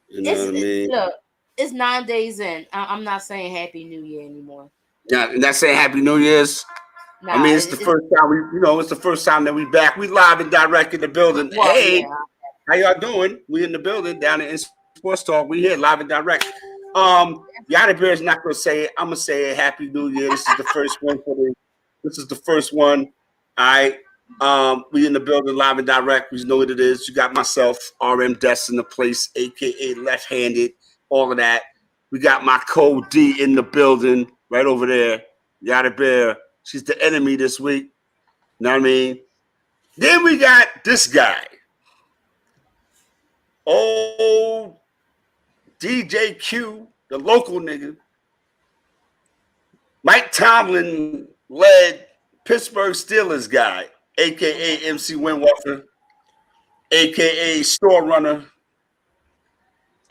You know what I mean? Look, it's 9 days in. I'm not saying Happy New Year anymore. Yeah, and that's saying Happy New Year's. I Nah, mean, it's the first time it's the first time that we back. We live and direct in the building. well, Hey, yeah. how y'all doing? We in the building down in Sports Talk. We here live and direct. Yada Bear's not gonna say it. I'm gonna say it. Happy New Year. This is the first one for the. This is the first one. All right. We in the building live and direct. We know what it is. You got myself, RM Des in the place, aka Left Handed. All of that. We got my Code D in the building right over there. Yada Bear. She's the enemy this week. You know what I mean? Then we got this guy. Old DJ Q, the local nigga. Mike Tomlin led Pittsburgh Steelers guy, aka MC Winwalker, aka Store Runner,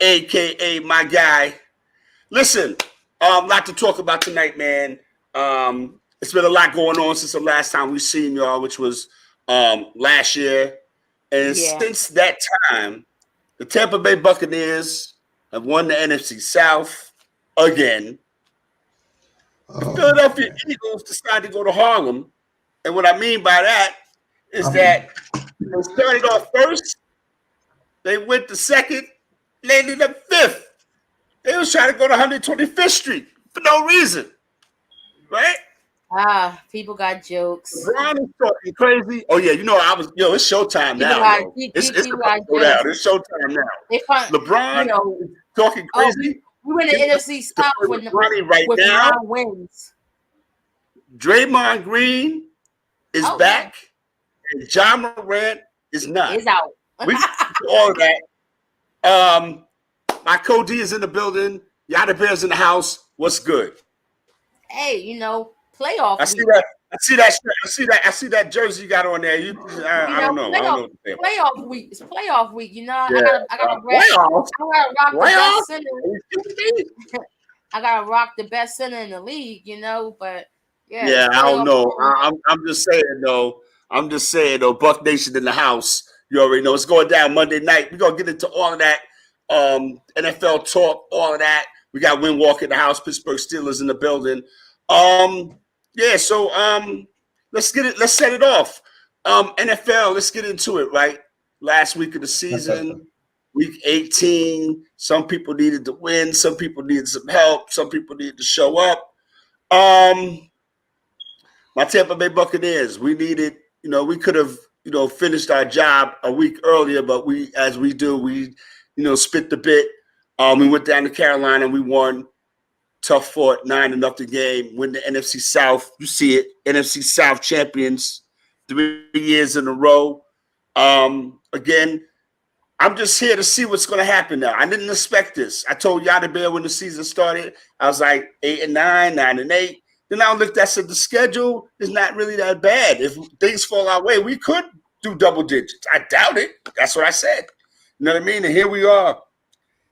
aka my guy. Listen, lot to talk about tonight, man. It's been a lot going on since the last time we seen y'all, which was last year. And Yeah. since that time, the Tampa Bay Buccaneers have won the NFC South again. The Philadelphia Eagles decided to go to Harlem. And what I mean by that is that they started off first, they went to second, landed up fifth. They was trying to go to 125th Street for no reason, right? People got jokes. LeBron is talking crazy. Oh yeah, it's showtime now, yo. It's People about got to go jokes. down. It's showtime now. They find, LeBron is talking crazy. we win the NFC South with right with now. 9 wins. Draymond Green is back, and John Morant is not. He's out. We all of that. My Cody is in the building. Yada Bear's in the house. What's good? Hey, playoff. I see that. I see that jersey you got on there. I don't know. Playoff week. It's playoff week. Yeah. I gotta rock the best center. I gotta rock the best center in the league. But yeah, I don't know. I'm just saying though. Buck Nation in the house. You already know it's going down Monday night. We're gonna get into all of that. NFL talk, all of that. We got Windwalk in the house, Pittsburgh Steelers in the building. Let's set it off. NFL, let's get into it, right? Last week of the season, week 18. Some people needed to win, some people needed some help, some people needed to show up. My Tampa Bay Buccaneers, we needed, we could have, finished our job a week earlier, but we spit the bit. We went down to Carolina, we won. Tough fought, 9-0 game, win the NFC South. You see it, NFC South champions 3 years in a row. Again, I'm just here to see what's going to happen now. I didn't expect this. I told Yada Bear when the season started, I was like 8-9, 9-8. Then I looked, I said the schedule is not really that bad. If things fall our way, we could do double digits. I doubt it. That's what I said. You know what I mean? And here we are.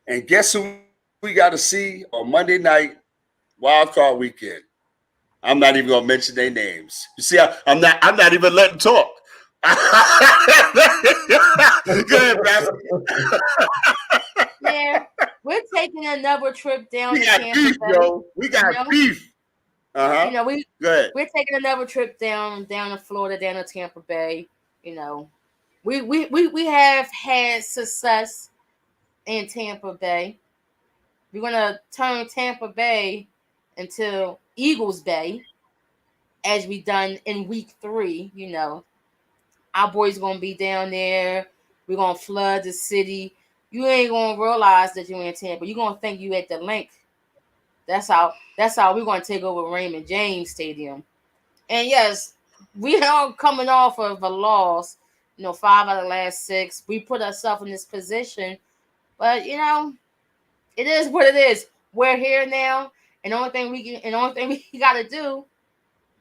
And guess who we got to see on Monday night, wild card weekend? I'm not even gonna mention their names. You see, I'm not even letting talk. Go ahead, Pastor. Yeah, we're taking another trip down We to got Tampa beef, Bay. yo. We got beef. Go ahead. We're taking another trip down to Florida, down to Tampa Bay. We have had success in Tampa Bay. We're gonna turn Tampa Bay into Eagles Bay, as we done in week 3. Our boys gonna be down there. We're gonna flood the city. You ain't gonna realize that you're in Tampa. You're gonna think you at the Link. That's how we're gonna take over Raymond James Stadium. And yes, we are coming off of a loss. 5 out of the last 6. We put ourselves in this position, but it is what it is. We're here now, and the only thing we got to do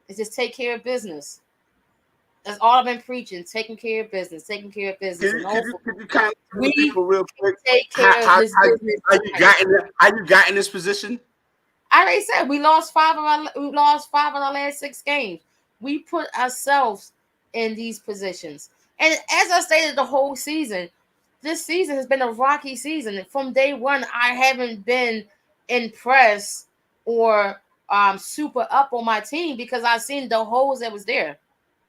is just take care of business. That's all I've been preaching: taking care of business, taking care of business. Could you kind of we people real quick? Take care of this business. How you got in this position? I already said we lost 5 of our last 6 games. We put ourselves in these positions, and as I stated the whole season, this season has been a rocky season. From day one, I haven't been impressed or super up on my team because I've seen the holes that was there.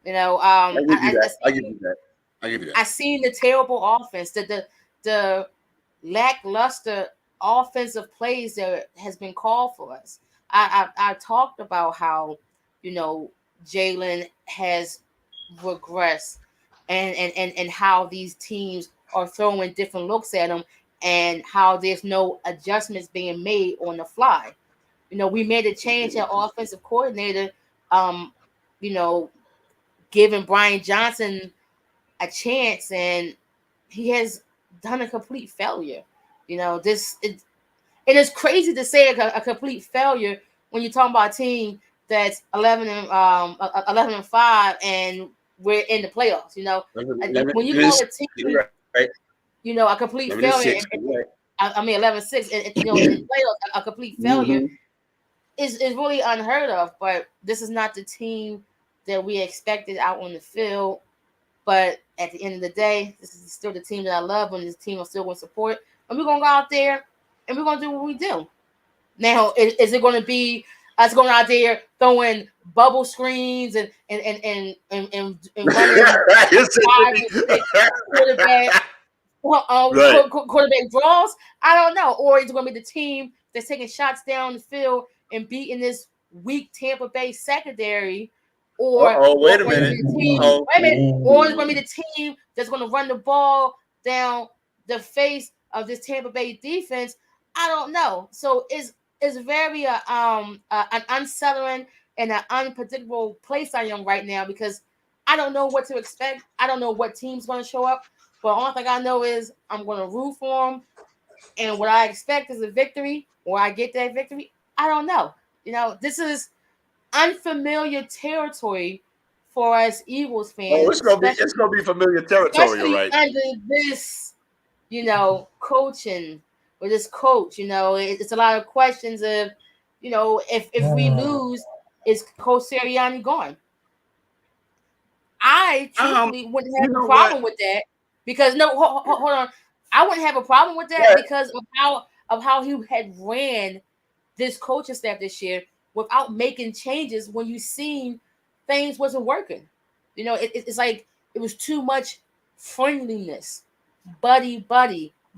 You know, I give you that. I give you that. I give you that. I seen the terrible offense, the lackluster offensive plays that has been called for us. I talked about how, you know, Jalen has regressed and how these teams are throwing different looks at him and how there's no adjustments being made on the fly. You know, we made a change at offensive coordinator, um, you know, giving Brian Johnson a chance, and he has done a complete failure. You know, it is crazy to say a complete failure when you're talking about a team that's 11-5 and we're in the playoffs. You know, when you call a team, right. you know, a complete failure. I mean, 11-6, and you know, in playoffs, a complete failure is really unheard of. But this is not the team that we expected out on the field. But at the end of the day, this is still the team that I love, and this team I still want to support. And we're gonna go out there and we're gonna do what we do. Now, is it gonna be us going out there throwing bubble screens and running 5 and 6 quarterback quarterback draws? I don't know. Or is it gonna be the team that's taking shots down the field and beating this weak Tampa Bay secondary? Or wait a minute. Or it's going to be the team that's going to run the ball down the face of this Tampa Bay defense. I don't know. So it's very an unsettling and an unpredictable place I am right now because I don't know what to expect. I don't know what team's going to show up. But all thing I know is I'm going to root for them, and what I expect is a victory, or I get that victory. I don't know. You know, this is unfamiliar territory for us Eagles fans. Oh, it's gonna be familiar territory, right? Under this, you know, coaching or this coach, you know, it's a lot of questions of, you know, if we lose, is Coach Sirianni gone? I truthfully wouldn't have a problem with that because hold on, I wouldn't have a problem with that because of how he had ran this coaching staff this year without making changes when you seen things wasn't working. You know, it's like it was too much friendliness, buddy,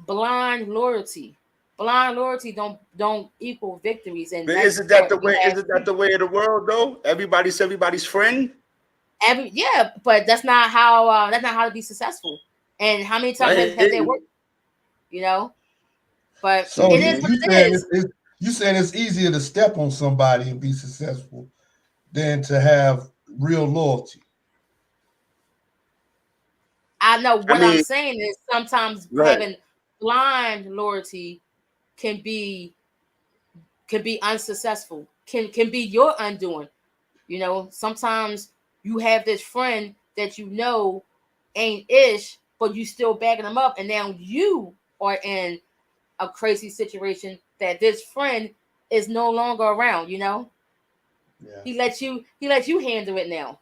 blind loyalty. Blind loyalty don't equal victories. And isn't that the way? Isn't that the way of the world though? Everybody's everybody's friend. But that's not how to be successful. And how many times has that worked? You know, but so it is what it is. You saying it's easier to step on somebody and be successful than to have real loyalty. I know what I'm saying is sometimes having blind loyalty can be unsuccessful, can be your undoing. You know, sometimes you have this friend that you know ain't ish, but you still backing them up, and now you are in a crazy situation that this friend is no longer around, you know. Yeah. He lets you handle it now.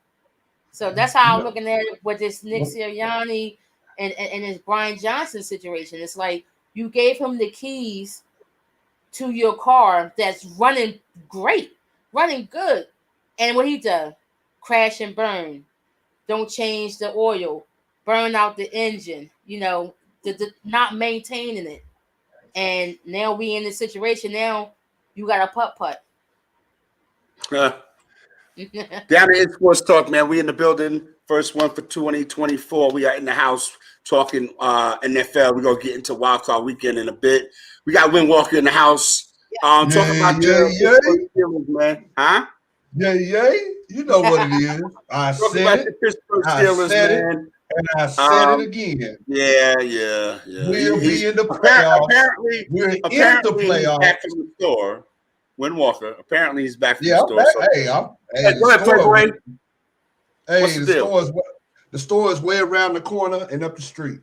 So that's how I'm looking at it with this Nick Sirianni and his Brian Johnson situation. It's like you gave him the keys to your car that's running great, running good. And what he does, crash and burn. Don't change the oil, burn out the engine, you know, the not maintaining it. And now we in this situation. Now you got a putt. Down in Sportstalk, man. We in the building. First one for 2024. We are in the house talking NFL. We're gonna get into Wild Card Weekend in a bit. We got Win Walker in the house. Talk about the Steelers, man. Huh? Yay. You know what it is. I said it. Steelers, man. And I said it again. Yeah. We'll be in the playoffs. Apparently, we're in the playoffs. Back from the store. Win Walker. Apparently, he's back from the store. The store is way around the corner and up the street.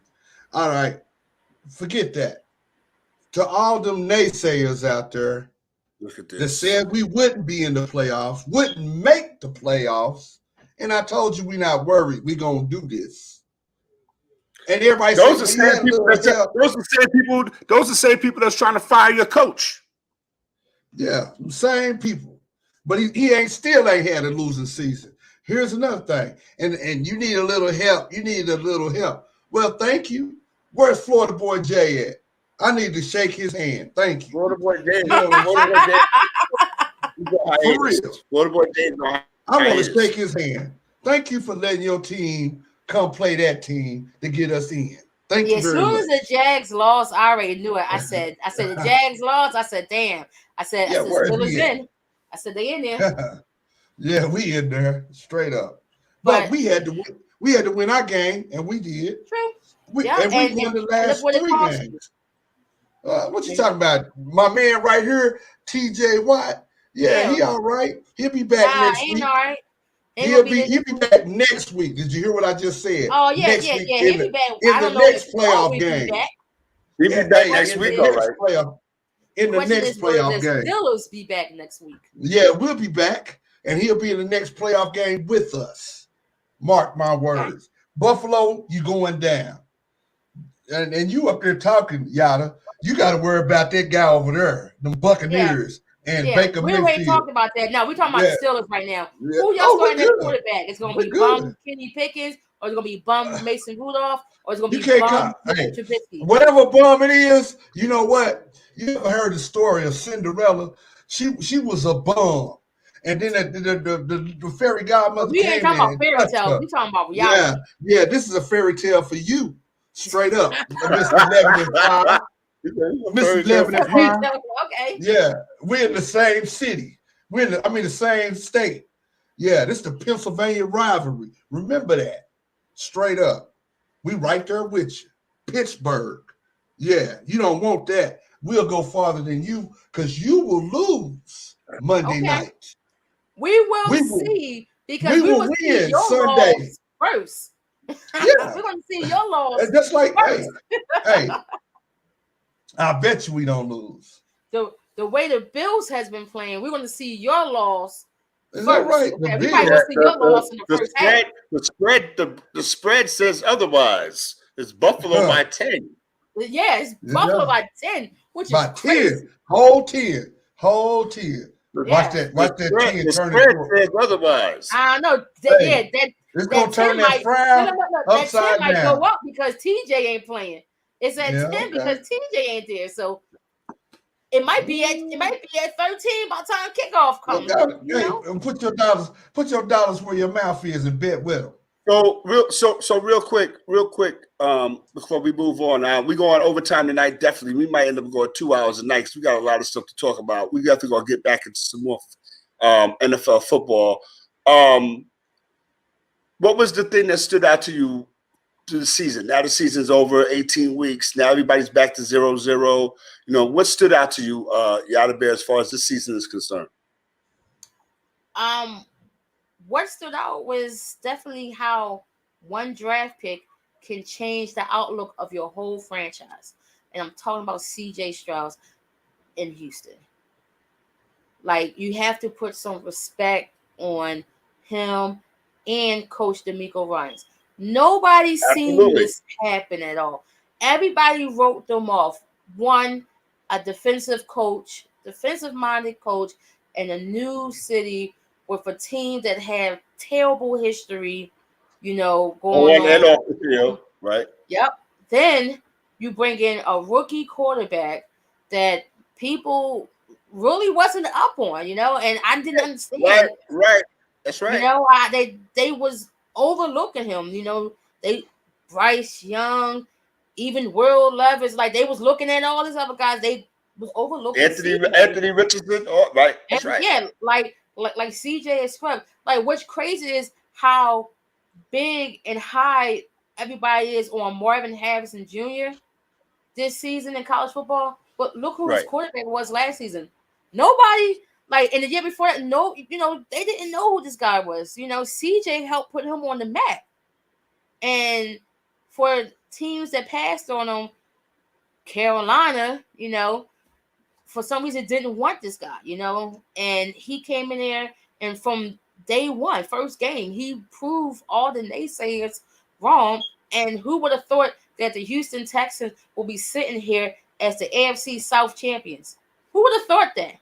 All right. Forget that. To all them naysayers out there that said we wouldn't be in the playoffs, wouldn't make the playoffs, and I told you we're not worried. We're going to do this. And everybody Those are says, same people. Those are same people that's trying to fire your coach. Yeah, same people. But he still ain't had a losing season. Here's another thing. And you need a little help. You need a little help. Well, thank you. Where's Florida Boy Jay at? I need to shake his hand. Thank you. Florida Boy Jay. For real. Florida Boy Jay. I want to shake his hand. Thank you for letting your team come play that team to get us in. Thank you very much. As soon as the Jags lost, I already knew it. I said the Jags lost. I said, damn. I said Steelers in. I said they in there. Yeah, we in there straight up. But we had to win. We had to win our game, and we did. True. We won the last 3 games. What you talking about? My man right here, TJ Watt. Yeah, he all right. He'll be back next week. All right. He'll be back next week. Did you hear what I just said? Oh, yeah, next yeah, week yeah. He'll be back. In the next playoff game. He'll be back next week, all right. In the next playoff game. Steelers be back next week. Yeah, we'll be back, and he'll be in the next playoff game with us. Mark my words. Okay. Buffalo, you going down. And you up there talking, Yada. You got to worry about that guy over there, them Buccaneers. And Baker we already talked about that. No, we're talking about the Steelers right now. Yeah. Who y'all starting at quarterback? It's going to be bum Kenny Pickens, or it's going to be bum Mason Rudolph, or it's going to be bum Trubisky. Whatever bum it is, you know what? You ever heard the story of Cinderella? She was a bum. And then the fairy godmother we ain't talking about fairy tale. We talking about reality. Yeah, this is a fairy tale for you. Straight up. Miss 11 and 5. Miss 11 and 5. Okay. Yeah, we're in the same city. The same state. Yeah, this is the Pennsylvania rivalry. Remember that. Straight up. We right there with you. Pittsburgh. Yeah, you don't want that. We'll go farther than you because you will lose Monday night. We will see because we will win Sunday first. Yeah. We're going to see your loss. That's like, hey, I bet you we don't lose. The way the Bills has been playing, we're going to see your loss. Is that right? Okay, we might see your loss in the first half. The spread says otherwise. It's Buffalo by 10. Yeah, it's Buffalo by 10, which is crazy. Whole 10. Watch that 10 the spread says otherwise. I know. It's going to turn that frown upside down. That 10 might go up because TJ ain't playing. It's at 10 because TJ ain't there. So it might be at 13 by the time kickoff comes. Put your dollars where your mouth is and bet with them. So real quick, before we move on, we go on overtime tonight. Definitely, we might end up going 2 hours a night because we got a lot of stuff to talk about. We got to go get back into some more NFL football. What was the thing that stood out to you through the season? Now the season's over, 18 weeks. Now everybody's back to 0-0. What stood out to you, Yada Bear, as far as this season is concerned? What stood out was definitely how one draft pick can change the outlook of your whole franchise. And I'm talking about C.J. Stroud in Houston. Like, you have to put some respect on him and Coach DeMeco Ryans. Nobody's seen this happen at all. Everybody wrote them off. One, a defensive-minded coach in a new city with a team that have terrible history, going on. And off the field, right? Yep. Then you bring in a rookie quarterback that people really wasn't up on, and I didn't understand. Right. That's right. They was overlooking him. Bryce Young, even Will Levis, like they was looking at all these other guys. They was overlooking Anthony Richardson. Oh, right. That's right. Yeah, like CJ is swept. Like, what's crazy is how big and high everybody is on Marvin Harrison Jr. this season in college football. But look who his quarterback was last season. Nobody, in the year before that, they didn't know who this guy was. CJ helped put him on the map. And for teams that passed on him, Carolina, for some reason didn't want this guy, and he came in there, and from day one, first game, he proved all the naysayers wrong And who would have thought that the Houston Texans will be sitting here as the AFC South champions? Who would have thought that?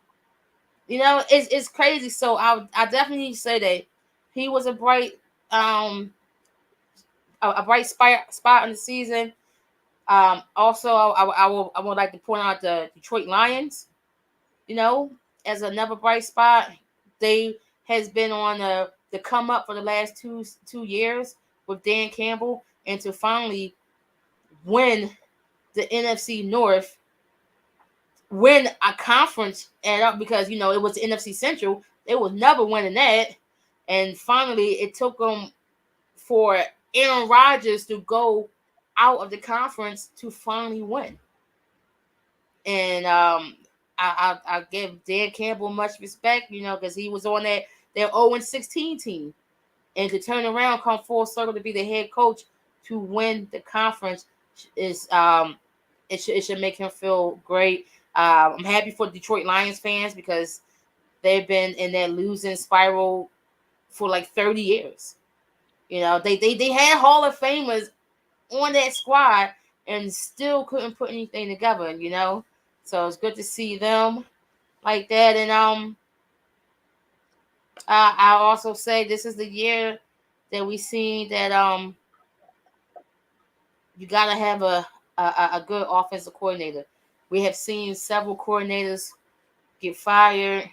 You know, it's crazy. So I definitely say that he was a bright spot in the season. Also, I would like to point out the Detroit Lions. You know, as another bright spot, they has been on the come up for the last two years with Dan Campbell, and to finally win the NFC North, win a conference, and because you know it was the NFC Central, they was never winning that, and finally it took them for Aaron Rodgers to go out of the conference to finally win. And I give Dan Campbell much respect, you know, because he was on that 0-16 team, and to turn around, come full circle to be the head coach to win the conference is it should make him feel great. I'm happy for Detroit Lions fans because they've been in that losing spiral for like 30 years. You know, they had Hall of Famers on that squad and still couldn't put anything together, you know. So it's good to see them like that. And I also say this is the year that we seen that you gotta have a good offensive coordinator. We have seen several coordinators get fired.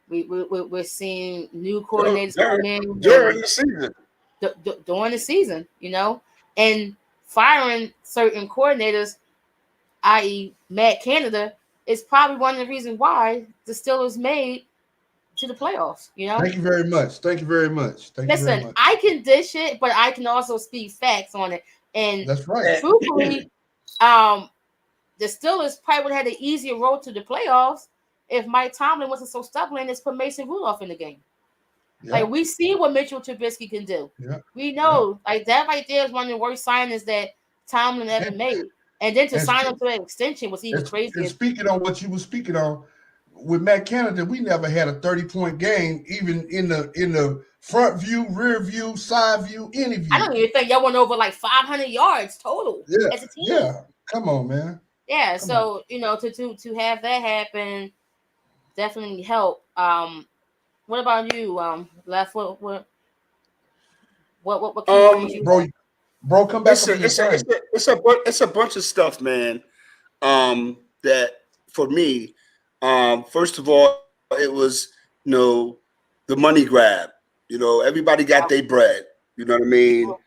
We're seeing new coordinators come in during the season. During the season, you know, and firing certain coordinators, i.e., Matt Canada, is probably one of the reasons why the Steelers made to the playoffs. You know. Thank you very much. Thank you very much. Listen, I can dish it, but I can also speak facts on it. And that's right. Truthfully, the Steelers probably would have had an easier road to the playoffs if Mike Tomlin wasn't so stubborn and just put Mason Rudolph in the game. Yeah. Like we see what Mitchell Trubisky can do. Yeah. We know, like that right there is one of the worst signings that Tomlin ever made. And then to sign up to an extension was even crazier. And speaking on what you were speaking on, with Matt Canada, we never had a 30-point game, even in the front view, rear view, side view, any view. I don't even think y'all went over like 500 yards total as a team. Yeah, come on, man. Yeah, so you know, to have that happen definitely help. What about you, Left? What bro, come back. It's a bunch of stuff, man. That for me, first of all, it was the money grab. You know, everybody got their bread. You know what I mean? You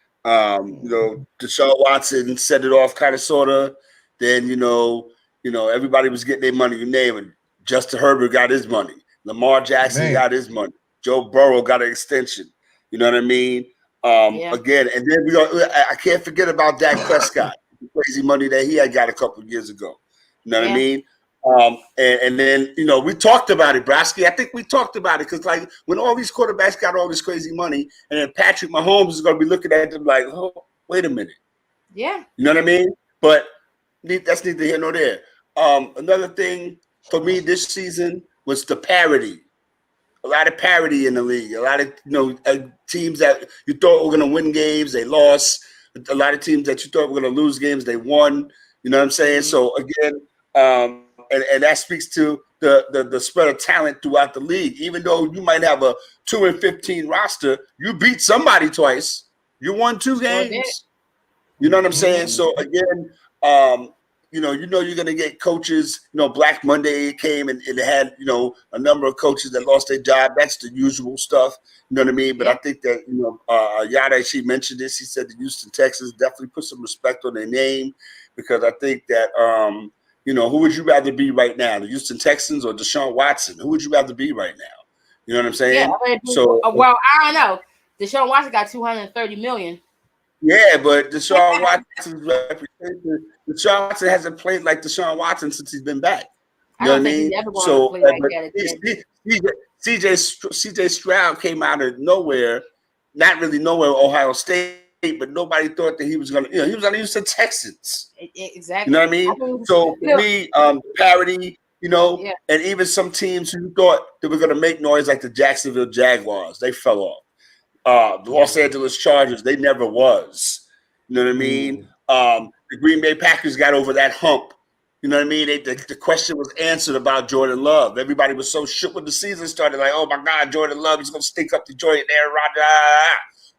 know, Deshaun Watson set it off, kind of, sorta. Then everybody was getting their money. You name it. Justin Herbert got his money. Lamar Jackson got his money. Joe Burrow got an extension. You know what I mean? Again, and then I can't forget about Dak Prescott, the crazy money that he had got a couple of years ago. You know what I mean? And then, we talked about it, Brasky. I think we talked about it because, like, when all these quarterbacks got all this crazy money, and then Patrick Mahomes is going to be looking at them like, oh, wait a minute. Yeah. You know what I mean? But that's neither here nor there. Another thing for me this season was the parity. A lot of parity in the league. A lot of teams that you thought were going to win games, they lost. A lot of teams that you thought were going to lose games, they won. You know what I'm saying? Mm-hmm. So again, and that speaks to the spread of talent throughout the league. Even though you might have a 2-15 roster, you beat somebody twice. You won 2 games. You know what I'm saying? So again, you're going to get coaches. Black Monday came and it had, a number of coaches that lost their job. That's the usual stuff. You know what I mean? But I think that, Yada, she mentioned this. He said the Houston Texans definitely put some respect on their name because I think that, who would you rather be right now? The Houston Texans or Deshaun Watson? Who would you rather be right now? You know what I'm saying? Yeah, so, well, I don't know. Deshaun Watson got $230 million. Yeah, but Deshaun Watson's reputation. Deshaun Watson hasn't played like Deshaun Watson since he's been back. You know what I mean? So, play like CJ Stroud came out of nowhere, not really nowhere, Ohio State, but nobody thought that he was going to. He was on the Houston Texans. Exactly. You know what I mean? So for me, parity. And even some teams who thought they were going to make noise, like the Jacksonville Jaguars, they fell off. The Los Angeles Chargers, they never was. You You know what I mean? The Green Bay Packers got over that hump. You know what I mean? The question was answered about Jordan Love. Everybody was so shook when the season started. Like, oh, my God, Jordan Love, he's going to stink up the joint. Aaron Rodgers.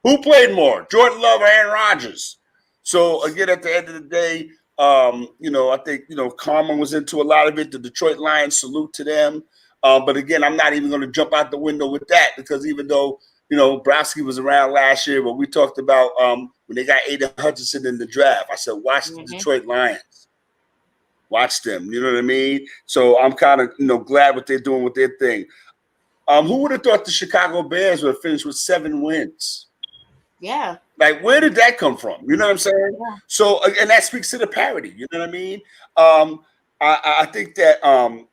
Who played more, Jordan Love or Aaron Rodgers? So, again, at the end of the day, I think, Karma was into a lot of it. The Detroit Lions, salute to them. But, again, I'm not even going to jump out the window with that because even though, Browski was around last year, but we talked about when they got Aiden Hutchinson in the draft. I said, watch the Detroit Lions. Watch them. You know what I mean? So I'm kind of, glad what they're doing with their thing. Who would have thought the Chicago Bears would have finished with 7 wins? Yeah. Like, where did that come from? You know what I'm saying? Yeah. So, and that speaks to the parity. You know what I mean? I think that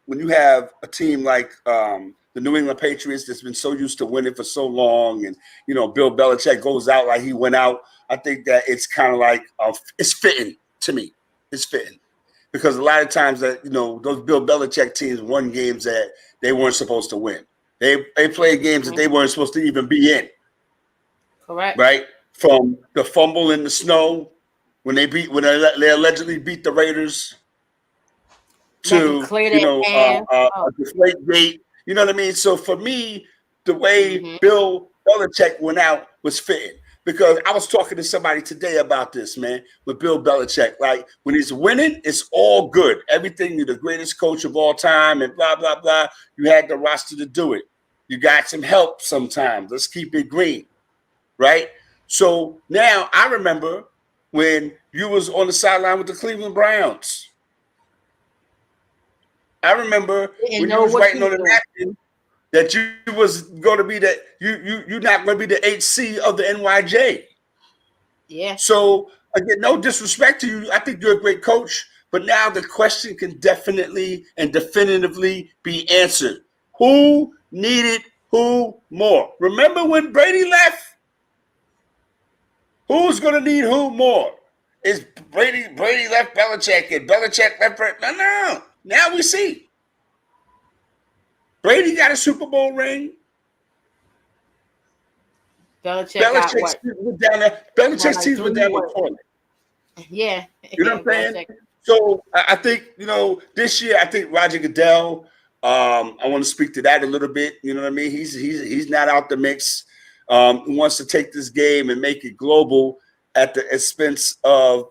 when you have a team like the New England Patriots that's been so used to winning for so long, and Bill Belichick goes out like he went out, I think that it's kind of like it's fitting to me. It's fitting because a lot of times that those Bill Belichick teams won games that they weren't supposed to win. They played games that they weren't supposed to even be in. Correct. Right? From the fumble in the snow when they allegedly beat the Raiders to a deflate gate. You know what I mean? So for me, the way Bill Belichick went out was fitting because I was talking to somebody today about this, man, with Bill Belichick. Like when he's winning, it's all good. Everything, you're the greatest coach of all time and blah, blah, blah. You had the roster to do it. You got some help sometimes. Let's keep it green. Right? So now I remember when you was on the sideline with the Cleveland Browns. I remember when you was writing on the napkin that you was going to be that you're not going to be the HC of the NYJ. Yeah. So again, no disrespect to you. I think you're a great coach, but now the question can definitely and definitively be answered. Who needed who more? Remember when Brady left? Who's going to need who more? Is Brady left Belichick and Belichick left Brady? No. Now we see. Brady got a Super Bowl ring. Belichick's teams were down there. Belichick's teams were down the corner. Yeah. You know what I'm saying? So I think, this year, I think Roger Goodell, I want to speak to that a little bit. You know what I mean? He's not out the mix. He wants to take this game and make it global at the expense of,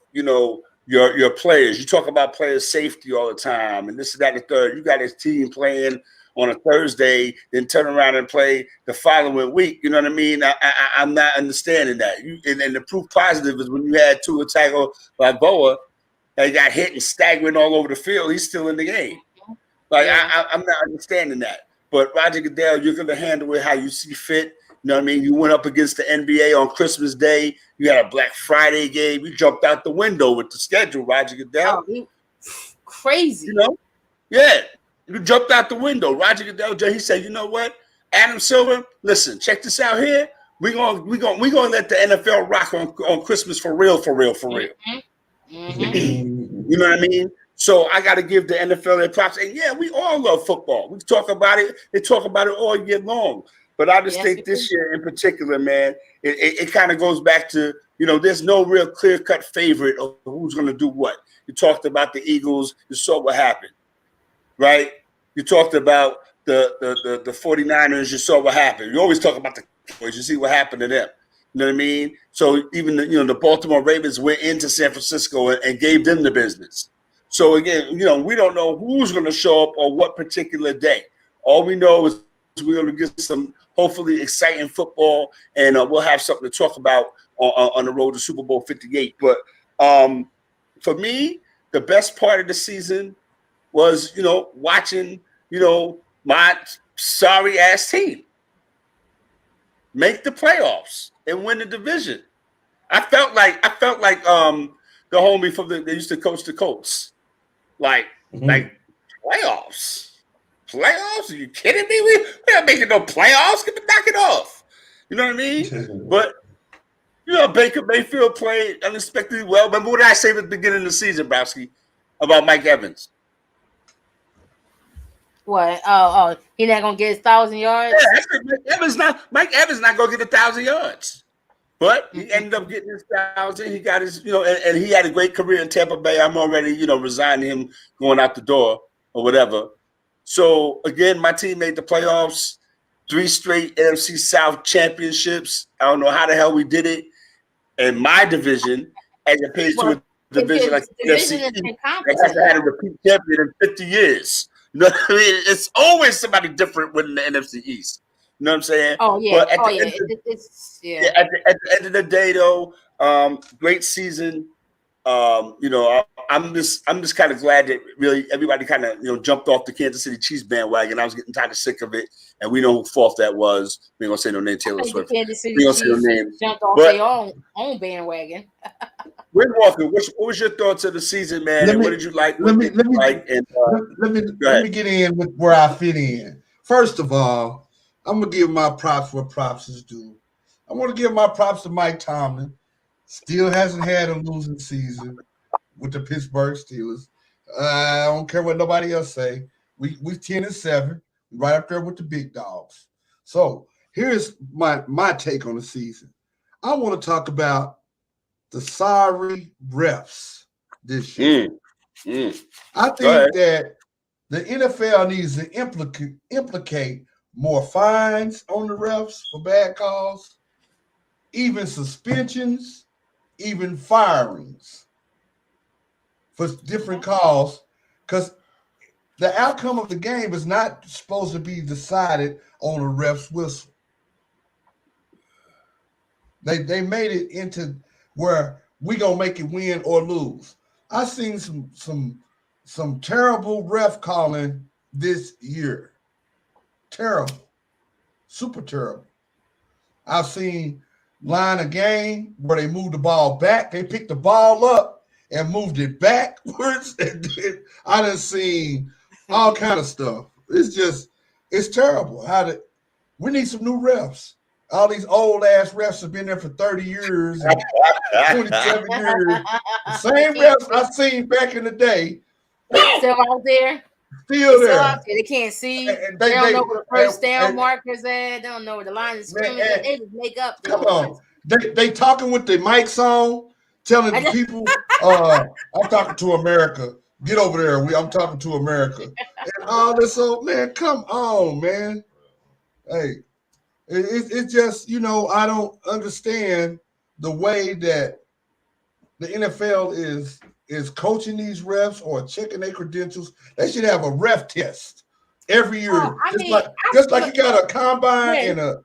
your players. You talk about player safety all the time and this and that and the third. You got his team playing on a Thursday, then turn around and play the following week. You know what I mean? I'm not understanding that. And the proof positive is when you had Tua Tagovailoa, that got hit and staggering all over the field. He's still in the game. Like I'm not understanding that. But Roger Goodell, you're going to handle it how you see fit. You know what I mean? You went up against the NBA on Christmas Day. You had a Black Friday game. You jumped out the window with the schedule, Roger Goodell. Oh, crazy. Yeah. You jumped out the window. Roger Goodell, he said, you know what? Adam Silver, listen, check this out here. We're gonna let the NFL rock on Christmas for real. You know what I mean? So I got to give the NFL their props. And yeah, we all love football. We talk about it. They talk about it all year long. But I just think this year in particular, man, it kind of goes back to, there's no real clear-cut favorite of who's going to do what. You talked about the Eagles. You saw what happened, right? You talked about the 49ers. You saw what happened. You always talk about the Cowboys. You see what happened to them. You know what I mean? So even the Baltimore Ravens went into San Francisco and gave them the business. So again, we don't know who's going to show up on what particular day. All we know is we're going to get some hopefully exciting football, and we'll have something to talk about on the road to Super Bowl 58. But for me, the best part of the season was, watching, my sorry ass team make the playoffs and win the division. I felt like the homie from they used to coach the Colts. Like playoffs. Playoffs? Are you kidding me? We're not making no playoffs. Knock it off. You know what I mean? But Baker Mayfield played unexpectedly well. Remember what I say at the beginning of the season, Browski, about Mike Evans? What? Oh, he not gonna get his 1,000 yards? Yeah, Mike Evans not gonna get 1,000 yards. But he ended up getting his $1,000. He got his, and he had a great career in Tampa Bay. I'm already, resigning him, going out the door or whatever. So again, my team made the playoffs, 3 straight NFC South championships. I don't know how the hell we did it in my division, as opposed to a division like the NFC East that hasn't had a repeat champion in 50 years. You know what I mean? It's always somebody different winning the NFC East. You know what I'm saying? Oh yeah. But at the end of the day, though, great season. I'm just kind of glad that really everybody kind of jumped off the Kansas City Chiefs bandwagon. I was getting kind of sick of it, and we know who fault that was. We ain't gonna say no name, Taylor Swift. The Kansas City Chiefs jumped off their own bandwagon. Win Walker, what was your thoughts of the season, man? What did you like? Let me get in with where I fit in. First of all, I'm gonna give my props where props is due. I want to give my props to Mike Tomlin. Still hasn't had a losing season with the Pittsburgh Steelers. I don't care what nobody else say. We 10-7, right up there with the big dogs. So here's my take on the season. I want to talk about the sorry refs this year. I think that the NFL needs to implicate more fines on the refs for bad calls, even suspensions, even firings for different calls, because the outcome of the game is not supposed to be decided on a ref's whistle. They made it into where we gonna make it win or lose. I've seen some terrible ref calling this year. Terrible. Super terrible. I've seen line of game where they moved the ball back. They picked the ball up and moved it backwards. And I done seen all kind of stuff. It's terrible. We need some new refs. All these old ass refs have been there for 30 years, 27 years. The same refs I seen back in the day. Still out there. Still there. They can't see. They don't know where the first down markers at. They don't know where the line is scrimmage. They just make up. Come on. They talking with their mics on, telling the people, I'm talking to America. Get over there. I'm talking to America. And all this old man, come on, man. Hey, it's just, I don't understand the way that the NFL is coaching these refs or checking their credentials. They should have a ref test every year. Just like you got a combine and a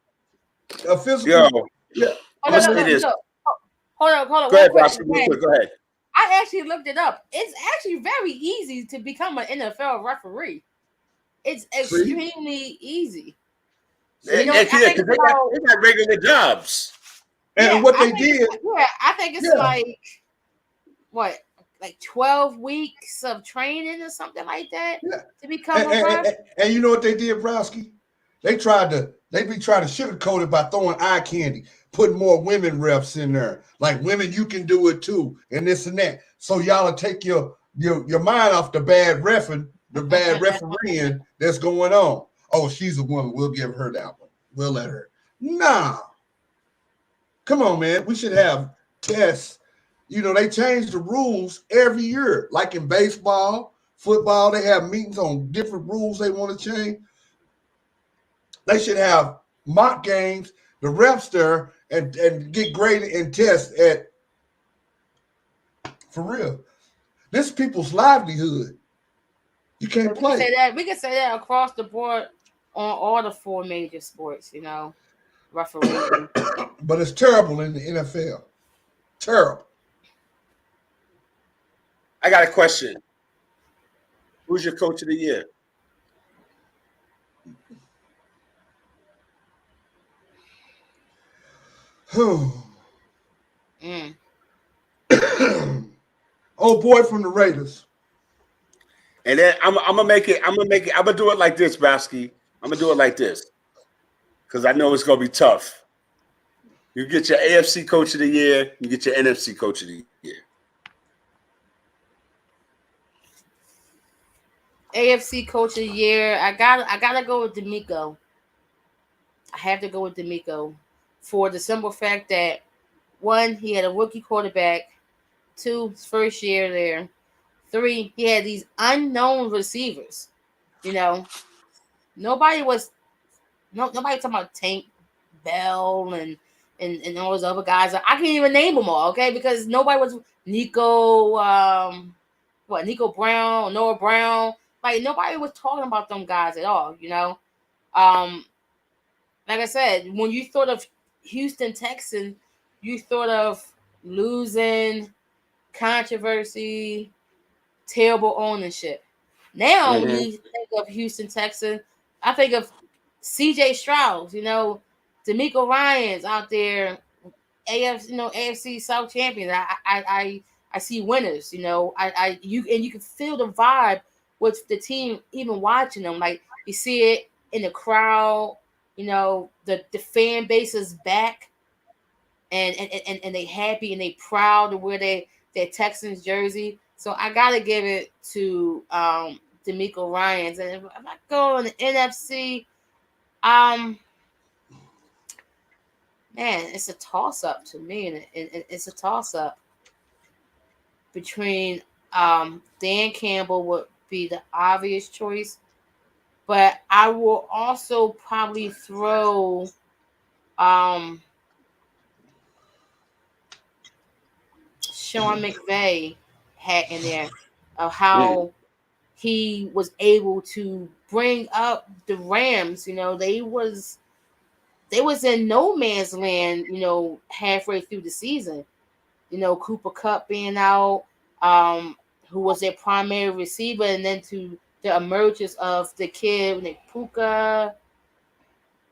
physical. Yeah. Hold on. Go ahead, Ross. Go ahead. I actually looked it up. It's actually very easy to become an NFL referee. It's extremely easy. They got regular jobs. And what they did. Yeah, I think it's like 12 weeks of training or something like that to become a ref. And you know what they did, Browski? They be trying to sugarcoat it by throwing eye candy, putting more women refs in there. Like, women, you can do it too, and this and that. So y'all will take your mind off the bad refereeing that's going on. Oh, she's a woman. We'll give her that one. We'll let her. Nah. Come on, man. We should have tests. They change the rules every year. Like in baseball, football, they have meetings on different rules they want to change. They should have mock games, the refs there, and get graded and test at, for real. This is people's livelihood. You can't play. We can say that across the board on all the 4 major sports, refereeing. But it's terrible in the NFL. Terrible. I got a question. Who's your coach of the year? Old boy from the Raiders. And then I'm gonna do it like this, Browski. I'm gonna do it like this. Because I know it's gonna be tough. You get your AFC coach of the year, you get your NFC coach of the year. AFC coach of the year. I gotta go with D'Amico. I have to go with D'Amico for the simple fact that 1, he had a rookie quarterback. 2, his first year there. 3, he had these unknown receivers. You know, nobody talking about Tank Bell and all those other guys. I can't even name them all, okay? Because nobody was Nico Brown, Noah Brown. Like nobody was talking about them guys at all, you know. Like I said, when you thought of Houston Texans, you thought of losing, controversy, terrible ownership. Now, when you think of Houston Texans, I think of C.J. Stroud, you know, D'Amico Ryans out there, AFC South champions. I see winners, you know. You can feel the vibe with the team, even watching them. Like you see it in the crowd, you know, the fan base is back, and they happy and they proud to wear their Texans jersey. So I gotta give it to D'Amico Ryans. And if I go on the NFC, man, it's a toss up to me, and it's a toss up between Dan Campbell would be the obvious choice, but I will also probably throw Sean McVay hat in there of how he was able to bring up the Rams. You know, they was in no man's land, you know, halfway through the season. You know, Cooper Kupp being out, who was their primary receiver, and then to the emergence of the kid, Nick Puka.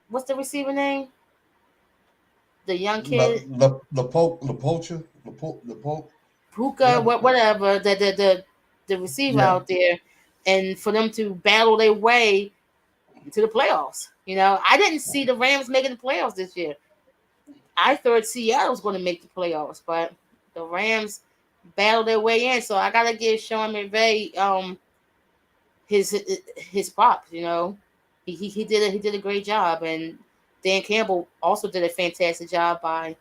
What's the receiver name? The young kid? Puka, Puka, whatever, the receiver out there. And for them to battle their way to the playoffs. You know, I didn't see the Rams making the playoffs this year. I thought Seattle was going to make the playoffs, but the Rams battled their way in. So I gotta give Sean McVay his props. You know, he did a great job, and Dan Campbell also did a fantastic job by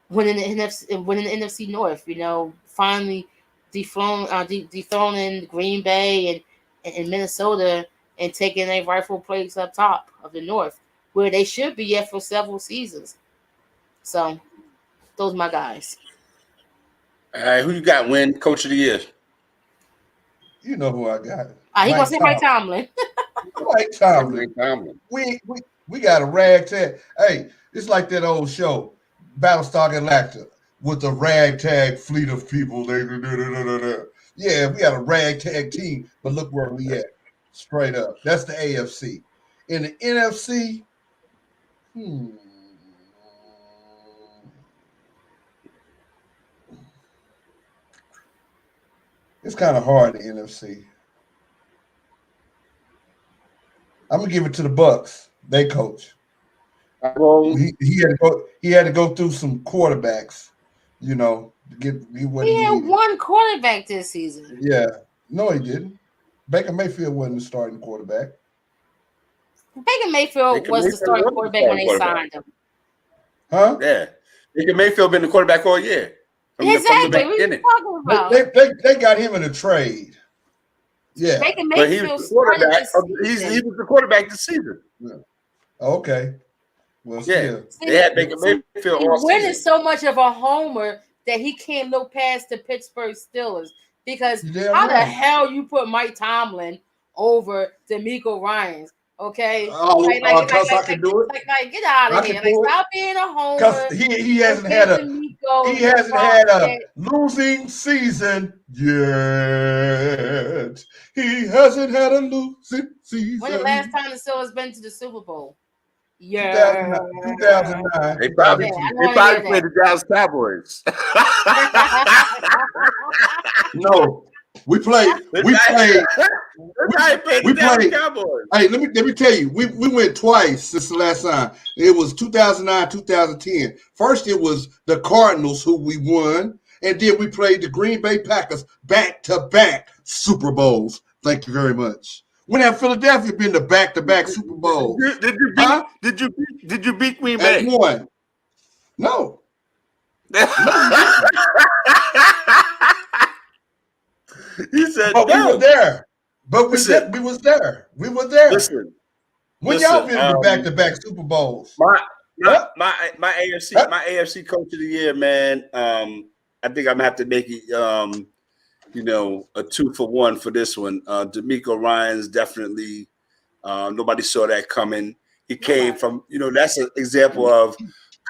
winning the NFC North. You know, finally dethroning Green Bay and Minnesota and taking a rightful place up top of the North, where they should be at for several seasons. So, those are my guys. All right, who you got win Coach of the Year? You know who I got. He gonna say Mike Tomlin. Mike Tomlin. We got a ragtag. Hey, it's like that old show, Battlestar Galactica, with the ragtag fleet of people. Yeah, we got a ragtag team, but look where we at. Straight up. That's the AFC. In the NFC, it's kind of hard, the NFC. I'm gonna give it to the Bucks. They coach. He had to go through some quarterbacks, you know, to get what he had one quarterback this season. Yeah. No, he didn't. Baker Mayfield wasn't the starting quarterback. Baker Mayfield was the starting quarterback when they signed him. Huh? Yeah. Baker Mayfield been the quarterback all year. Exactly. What are you talking about? They got him in a trade. Yeah. Baker Mayfield he was the quarterback this season. Yeah. Okay. Well, still. They had Baker Mayfield all season. Wynn is so much of a homer that he can't look past the Pittsburgh Steelers. Because how the hell you put Mike Tomlin over D'Amico Ryans? Okay, because I can do it. Like, get out of here! Like, stop being a homer. Because he hasn't had a losing season yet. He hasn't had a losing season. When the last time the Steelers been to the Super Bowl? 2009. They probably played the Dallas Cowboys. No, we played. Cowboys. Hey, let me tell you, we went twice since the last time. It was 2009, 2010. First, it was the Cardinals who we won, and then we played the Green Bay Packers back-to-back Super Bowls. Thank you very much. When have Philadelphia been to back-to-back Super Bowls? Did you beat Green Bay? One. No. He said, but no. we were there. But we was there. We were there. Listen. When y'all been to back-to-back Super Bowls? My AFC coach of the year, man. I think I'm gonna have to make it a 2-for-1 for this one. D'Amico Ryans definitely. Nobody saw that coming. He came from, that's an example of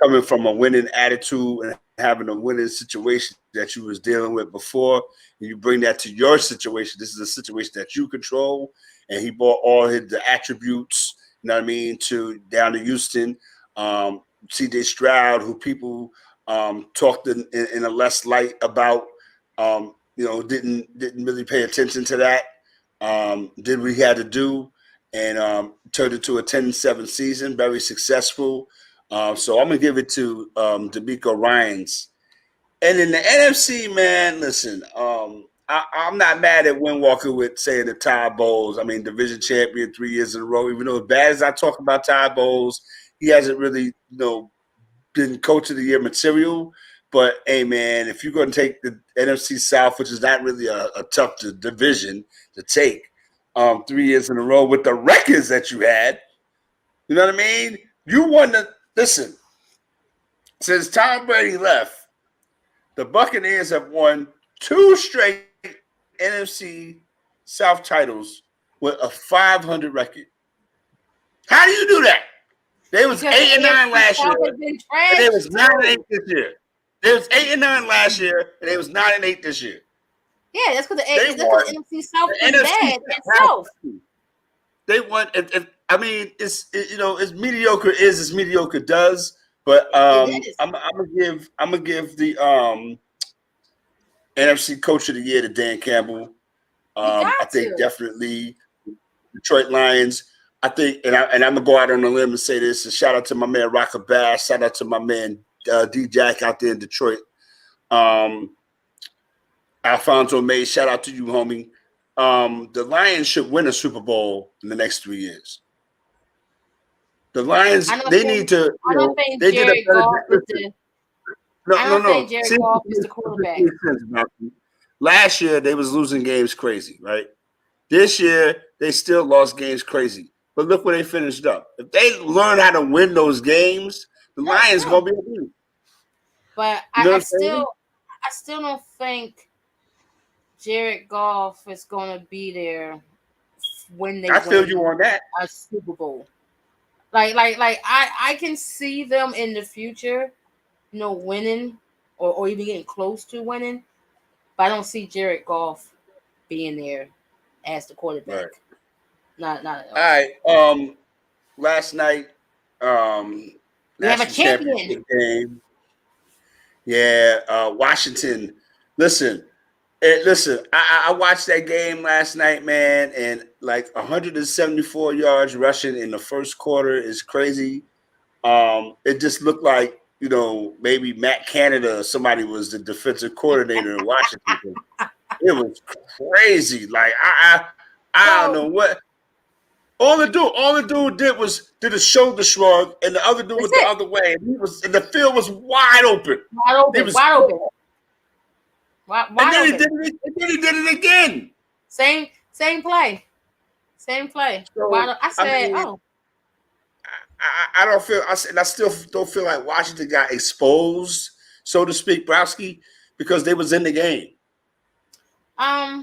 coming from a winning attitude and having a winning situation that you was dealing with before, and you bring that to your situation. This is a situation that you control, and he brought all the attributes, you know what I mean, down to Houston. CJ Stroud, who people talked in a less light about, didn't really pay attention to that. Did what he had to do, and turned it to a 10-7 season, very successful. So I'm going to give it to D'Amico Ryans. And in the NFC, man, listen, I'm not mad at Win Walker with saying the Ty Bowles. I mean, division champion 3 years in a row. Even though as bad as I talk about Ty Bowles, he hasn't really, been coach of the year material. But, hey, man, if you're going to take the NFC South, which is not really a tough division to take, 3 years in a row with the records that you had, you know what I mean? You won listen, since Tom Brady left, the Buccaneers have won 2 straight NFC South titles with a 500 record. How do you do that? They was 8-9 last year. And they was 9-8 this year. They was 8-9 last year, and they was 9-8 this year. Yeah, that's because the NFC South is bad itself. They won. It's mediocre as mediocre does. But I'm gonna give the NFC Coach of the Year to Dan Campbell. I think definitely Detroit Lions. I think, and I'm gonna go out on a limb and say this. And shout out to my man Rocker Bass. Shout out to my man D Jack out there in Detroit. Alfonso May. Shout out to you, homie. The Lions should win a Super Bowl in the next 3 years. The Lions, they need to. I don't think Jared Goff is the quarterback. Last year, they was losing games crazy, right? This year, they still lost games crazy. But look where they finished up. If they learn how to win those games, the Lions going to be a team. But I still don't think Jared Goff is going to be there when they feel you on that. A Super Bowl. I can see them in the future, winning or even getting close to winning, but I don't see Jared Goff being there as the quarterback. Right. Not at all. All right. Last night, we have a champion game. Yeah, Washington. Listen. I watched that game last night, man, and 174 yards rushing in the first quarter is crazy. It just looked like, maybe Matt Canada or somebody was the defensive coordinator in Washington. It was crazy. I don't know what. All the dude did a shoulder shrug, and the other dude was the other way, and the field was wide open. Wide open. And then he did it again. Same play. So, I still don't feel like Washington got exposed, so to speak, Browski, because they was in the game. Yeah,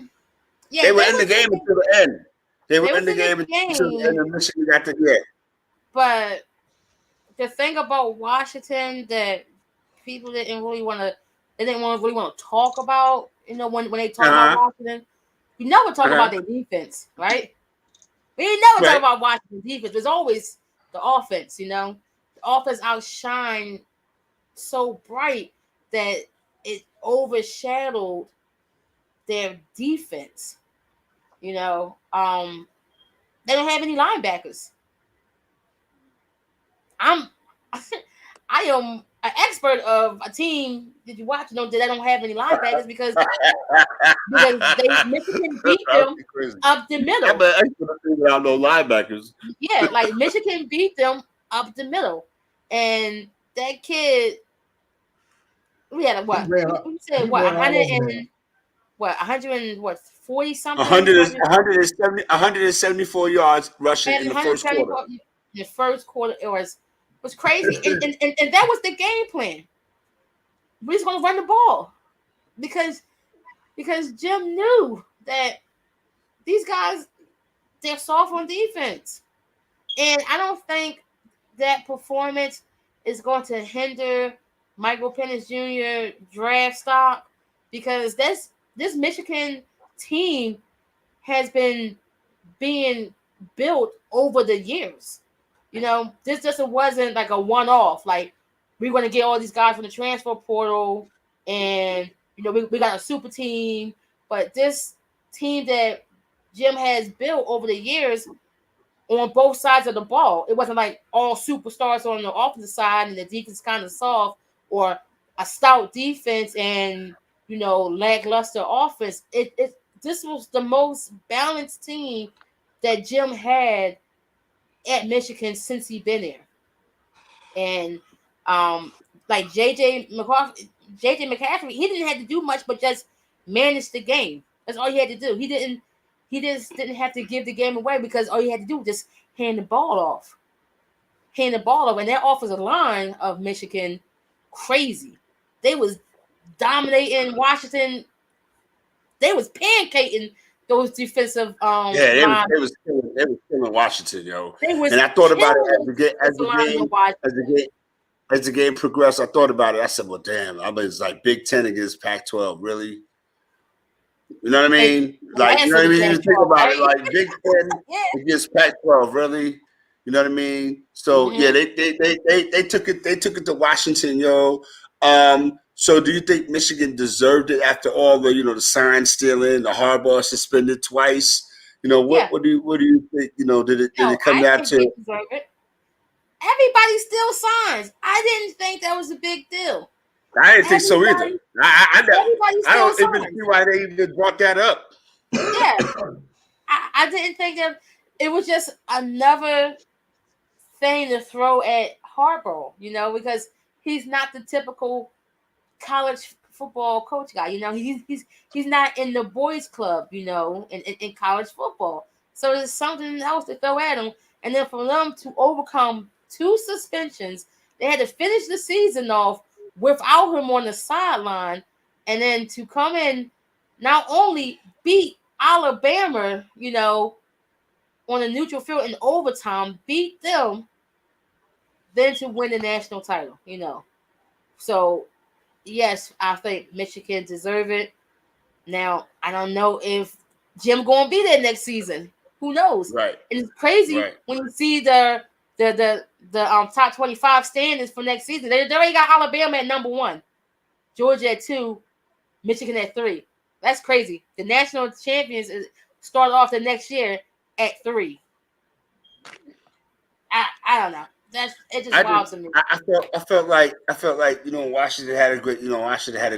they were in the game until the end. They were in the game until the end, and Michigan got to get. But the thing about Washington that people didn't really want to talk about, when they talk about Washington, we never talk about their defense, right? We never talk about Washington's defense. There's always the offense, The offense outshined so bright that it overshadowed their defense. They don't have any linebackers. I am an expert of a team. Did you watch? That they don't have any linebackers because Michigan beat them up the middle. I'm an expert of without no linebackers. Yeah, Michigan beat them up the middle, and that kid We had what? We said what? 100 and what? 140 something. 174 yards rushing in the first quarter. In the first quarter, it was crazy, and that was the game plan. We're just gonna run the ball because Jim knew that these guys, they're soft on defense, and I don't think that performance is going to hinder Michael Penix Jr. draft stock, because this Michigan team has been being built over the years. This just wasn't like a one-off. Like, we're going to get all these guys from the transfer portal, and we got a super team. But this team that Jim has built over the years on both sides of the ball, it wasn't like all superstars on the offensive side and the defense kind of soft, or a stout defense and lackluster offense. This was the most balanced team that Jim had at Michigan since he's been there. And like JJ McCaffrey, he didn't have to do much but just manage the game. That's all he had to do. He just didn't have to give the game away, because all he had to do was just hand the ball off. And that offensive line of Michigan, crazy. They was dominating Washington. They was pancaking those defensive they was killing Washington, yo. And I thought about it as the game progressed. I thought about it. I said, well, damn, I mean, it's like Big Ten against Pac-12, really? You know what I mean? Like, you know what I mean? You think about it, like Big Ten against Pac-12, really? You know what I mean? So they took it to Washington, yo. So do you think Michigan deserved it after all the the sign stealing, the Harbaugh suspended twice? What do you think? Did it come down to? Everybody still signs. I didn't think that was a big deal. I didn't think so either. I don't even see why they even brought that up. Yeah, I didn't think that. It was just another thing to throw at Harbaugh, because he's not the typical college football coach guy. He's not in the boys club, in college football. So there's something else to throw at him. And then for them to overcome 2 suspensions, they had to finish the season off without him on the sideline, and then to come in, not only beat Alabama, on a neutral field in overtime, beat them, then to win the national title, So, yes, I think Michigan deserve it. Now, I don't know if Jim going to be there next season. Who knows? Right. And it's crazy when you see the top 25 standings for next season. They already got Alabama at number 1, Georgia at 2, Michigan at 3. That's crazy. The national champions start off the next year at 3. I don't know. It just wild to me. I felt like Washington had a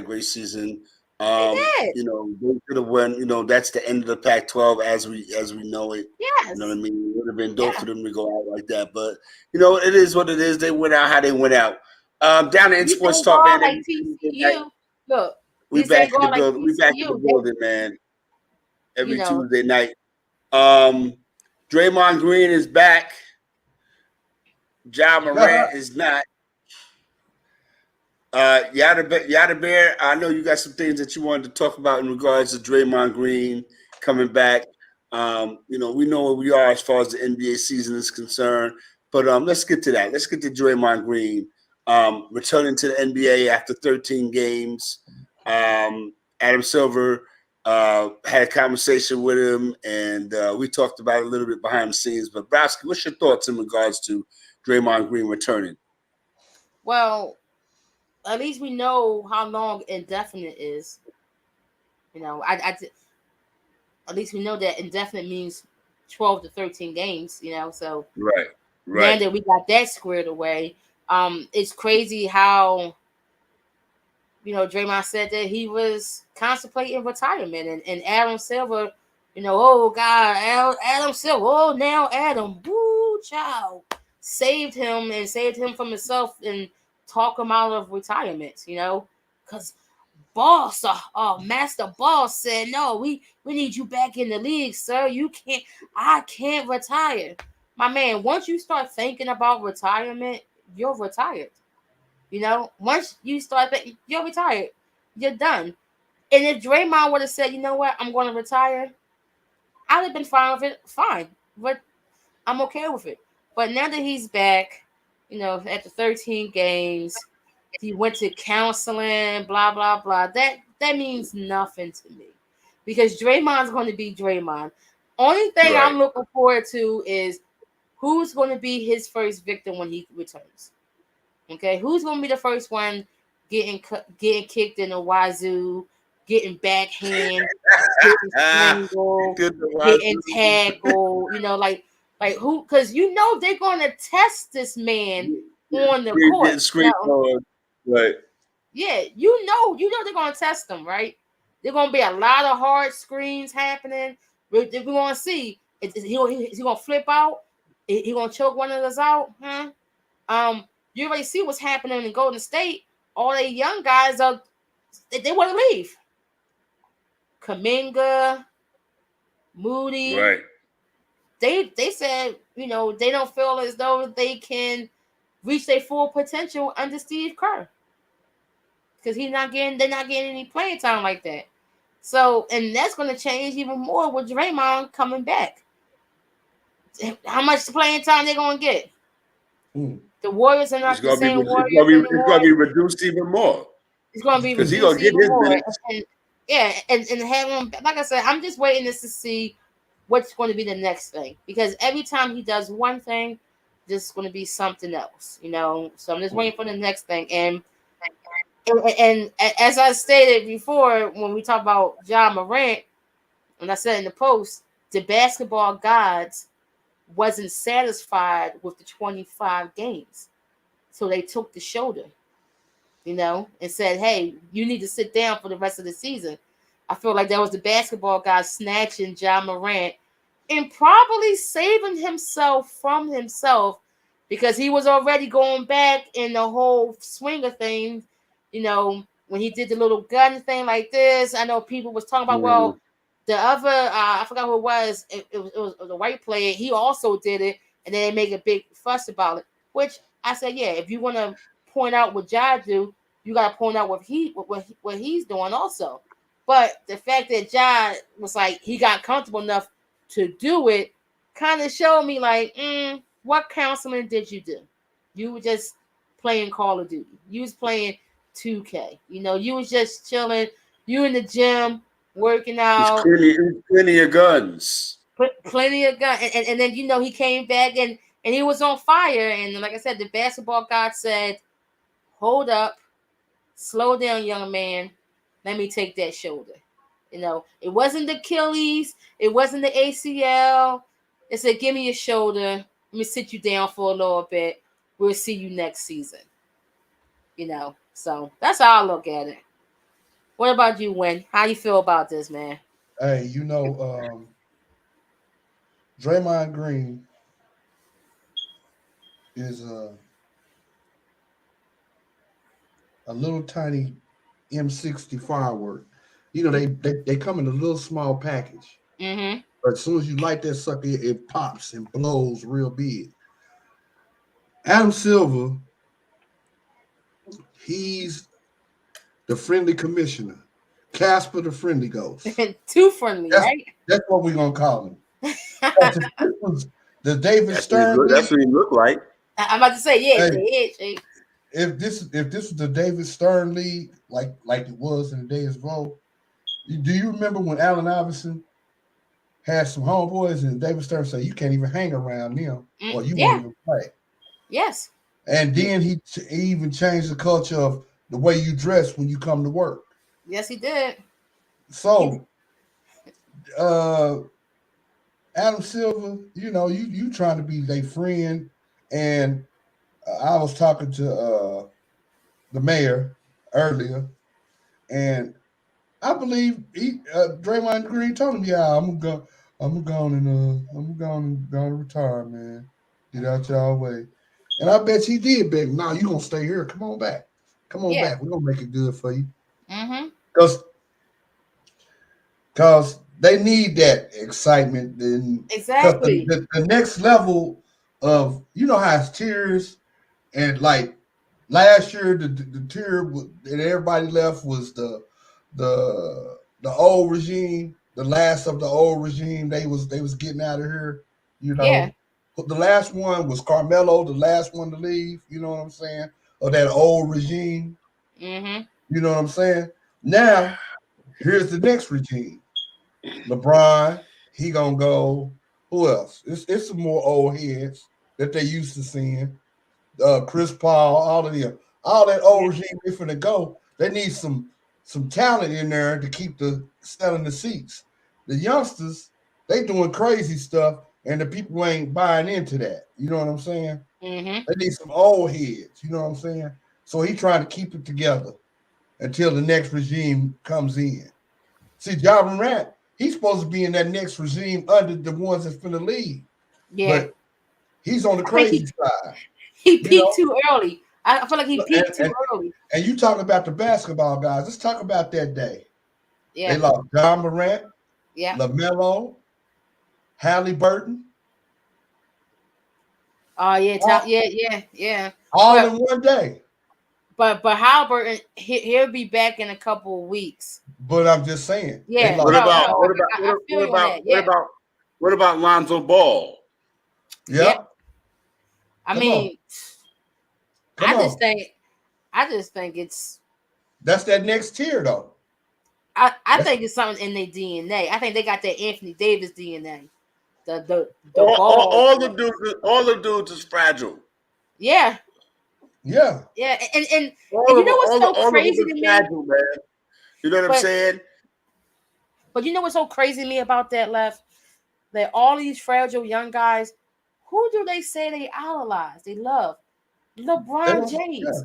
great season. They could have won. That's the end of the Pac-12 as we know it. Yes. You know what I mean? It would have been dope for them to go out like that, but it is what it is. They went out how they went out. Down in Sports Talk, man. Like TCU. Look, we back in the building. We back in the building, man. Every Tuesday night. Draymond Green is back. Ja Morant is not. Yada Bear, I know you got some things that you wanted to talk about in regards to Draymond Green coming back. We know where we are as far as the NBA season is concerned. But let's get to that. Let's get to Draymond Green returning to the NBA after 13 games. Adam Silver had a conversation with him, and we talked about it a little bit behind the scenes. But Browski, what's your thoughts in regards to Draymond Green returning? Well, at least we know how long indefinite is. At least we know that indefinite means 12 to 13 games, so right. Now that we got that squared away, it's crazy how, Draymond said that he was contemplating retirement, and Adam Silver, oh God, Adam Silver, oh now Adam, woo, child, saved him from himself and talk him out of retirement, because boss, Master Boss said, no, we need you back in the league, sir. I can't retire. My man, once you start thinking about retirement, you're retired. Once you start thinking, you're retired. You're done. And if Draymond would have said, you know what, I'm going to retire, I'd have been fine with it. Fine. But I'm okay with it. But now that he's back, after 13 games, he went to counseling, blah, blah, blah. That means nothing to me. Because Draymond's going to be Draymond. Only thing I'm looking forward to is who's going to be his first victim when he returns. Okay? Who's going to be the first one getting kicked in the wazoo, getting backhand, getting strangled, getting tackled, like who? Because they're going to test this man on the court. Right. Yeah, they're going to test him, right? There's going to be a lot of hard screens happening. We're going to see. Is he going to flip out? He going to choke one of us out? You already see what's happening in Golden State. All the young guys they want to leave. Kuminga, Moody, right? They said they don't feel as though they can reach their full potential under Steve Kerr because they're not getting any playing time like that. So, and that's going to change even more with Draymond coming back. How much playing time they're going to get? The Warriors are not the same Warriors anymore. It's going to be reduced even more. It's going to be reduced even more. And have him, like I said, I'm just waiting to see what's going to be the next thing, because every time he does one thing, there's going to be something else, So I'm just waiting for the next thing. And as I stated before, when we talk about Ja Morant, and I said in the post, the basketball gods wasn't satisfied with the 25 games, so they took the shoulder, and said, hey, you need to sit down for the rest of the season. I feel like that was the basketball guys snatching Ja Morant and probably saving himself from himself, because he was already going back in the whole swing of things. When he did the little gun thing like this, I know people was talking about, well, the other, I forgot who it was. It was the white player. He also did it, and then they make a big fuss about it. Which I said, yeah, if you want to point out what Ja do, you got to point out what he's doing also. But the fact that Ja was like, he got comfortable enough to do it, kind of showed me like, what counseling did you do? You were just playing Call of Duty. You was playing 2K. You was just chilling. You in the gym, working out. Plenty of guns. Plenty of guns. And then, he came back and he was on fire. And like I said, the basketball god said, hold up, slow down, young man. Let me take that shoulder. It wasn't the Achilles. It wasn't the ACL. It said, give me your shoulder. Let me sit you down for a little bit. We'll see you next season. So that's how I look at it. What about you, Win? How you feel about this, man? Hey, Draymond Green is a little tiny M60 firework. They come in a little small package. Mm-hmm. But as soon as you light that sucker, it pops and blows real big. Adam Silver, he's the friendly commissioner. Casper the friendly ghost. Too friendly, right? That's what we're going to call him. The David Stern. That's what he looked like. I'm about to say, yeah, hey, if this was the David Stern League, like it was in the days of old, do you remember when Allen Iverson had some homeboys and David Stern said, you can't even hang around them or you won't even play? Yes. And then he even changed the culture of the way you dress when you come to work. Yes, he did. So, Adam Silver, you trying to be their friend, and I was talking to the mayor earlier, and I believe Draymond Green told him, "Yeah, I'm going to retire, man. Get out y'all way." And I bet he did beg, "Nah, you gonna stay here? Come on back." Come on back. We're gonna make it good for you. Mm-hmm. Because they need that excitement. And because Exactly. the next level of, you know how it's tiers, and like last year the tier that everybody left was the old regime, the last of the old regime. They was getting out of here, you Yeah. know. But the last one was Carmelo, the last one to leave, you know what I'm saying? Of that old regime. Mm-hmm. You know what I'm saying? Now, here's the next regime. LeBron, he gonna go. Who else? It's some more old heads that they used to seeing. Chris Paul, all of them, all that old regime. They finna go. They need some talent in there to keep the selling the seats. The youngsters, they doing crazy stuff, and the people ain't buying into that. You know what I'm saying? Mm-hmm. They need some old heads. You know what I'm saying? So he trying to keep it together until the next regime comes in. See, Ja Morant, he's supposed to be in that next regime under the ones that's finna leave, Yeah. but he's on the I think crazy side, he you know. peaked too early. I feel like he And, peaked too and, early. and you talk about the basketball guys. Let's talk about that day. They Yeah. lost Ja Morant, Yeah. LaMelo, Halliburton, Oh yeah. all, Yeah. all But in one day. Halliburton, he'll be back in a couple of weeks. But I'm just saying, they Yeah. lost. What No. about No. what about I what, feel what you on about that. what Yeah. about what about Lonzo Ball? Yeah. Yep. I Come on. mean, Come on. I just think it's. That's that next tier, though. I That's think it's something in their DNA. I think they got that Anthony Davis DNA. The All, all, ball. all the dudes, all the dudes is fragile. Yeah. yeah. Yeah. And you know what's so All of them crazy is to me? fragile, man. You know what I'm But saying? you know what's so crazy to me about that left? That all these fragile young guys, who do they say they idolize? They love They LeBron don't, yeah. James,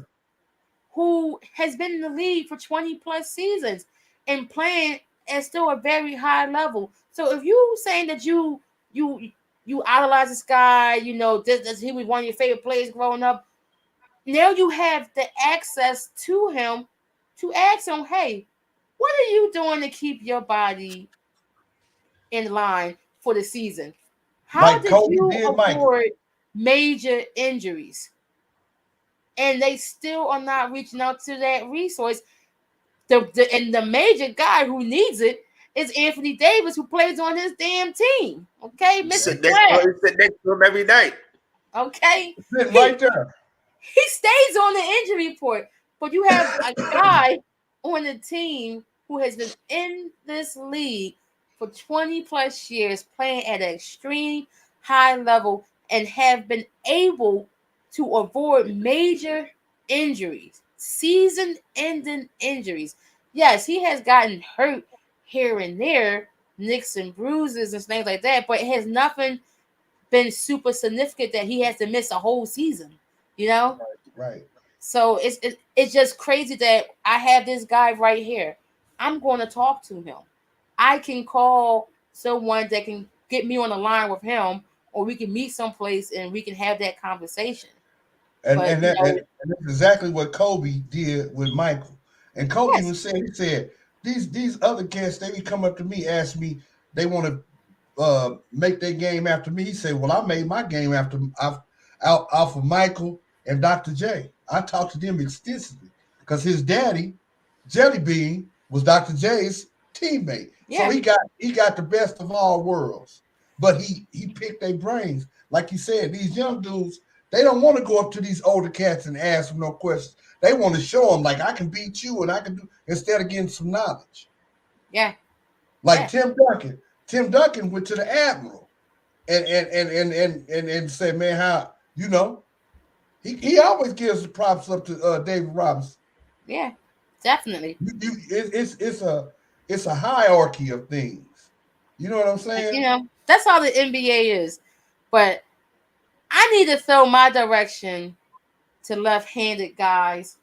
who has been in the league for 20 plus seasons and playing at still a very high level. So if you saying that you you idolize this guy, you know this he was one of your favorite players growing up. Now you have the access to him to ask him, hey, what are you doing to keep your body in line for the season? How Like did Kobe you did Michael. avoid major injuries? And they still are not reaching out to that resource. And the major guy who needs it is Anthony Davis, who plays on his damn team. Okay, You Mr. sit next to Flag. him, you sit next to him every night. Okay, Sitting he right there. he stays on the injury report, but you have a guy on the team who has been in this league for 20 plus years, playing at an extreme high level, and have been able to avoid major injuries, season ending injuries. Yes, he has gotten hurt here and there, nicks and bruises and things like that, but it has nothing been super significant that he has to miss a whole season, you know? Right. So it's just crazy that I have this guy right here. I'm going to talk to him. I can call someone that can get me on the line with him, or we can meet someplace and we can have that conversation. And But and that, and that's exactly what Kobe did with Michael. And Kobe yes, was saying, he said, these other cats, they would come up to me, ask me, they want to make their game after me. He said, well, I made my game off of Michael and Dr. J. I talked to them extensively because his daddy, Jelly Bean, was Dr. J's teammate. So yeah, he got the best of all worlds. But he picked their brains. Like you said, these young dudes, they don't want to go up to these older cats and ask them no questions. They want to show them, like, I can beat you and I can do, instead of getting some knowledge. yeah, Like yeah, Tim Duncan. Tim Duncan went to the Admiral and said, man, how, you know, he always gives the props up to David Robinson. yeah, definitely. It's a hierarchy of things. You know what I'm You saying? know, that's how the NBA is. But I need to throw my direction to left-handed guys,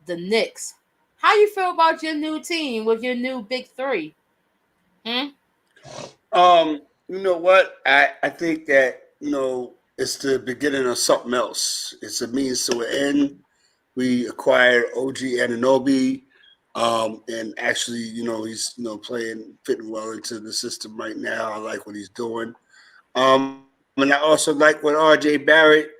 the Knicks. How you feel about your new team with your new big three? Hmm? You know what? I think that, it's the beginning of something else. It's a means to an end. we acquired OG Anunoby, and actually, he's fitting well into the system right now. I like what he's doing, and I also like what RJ Barrett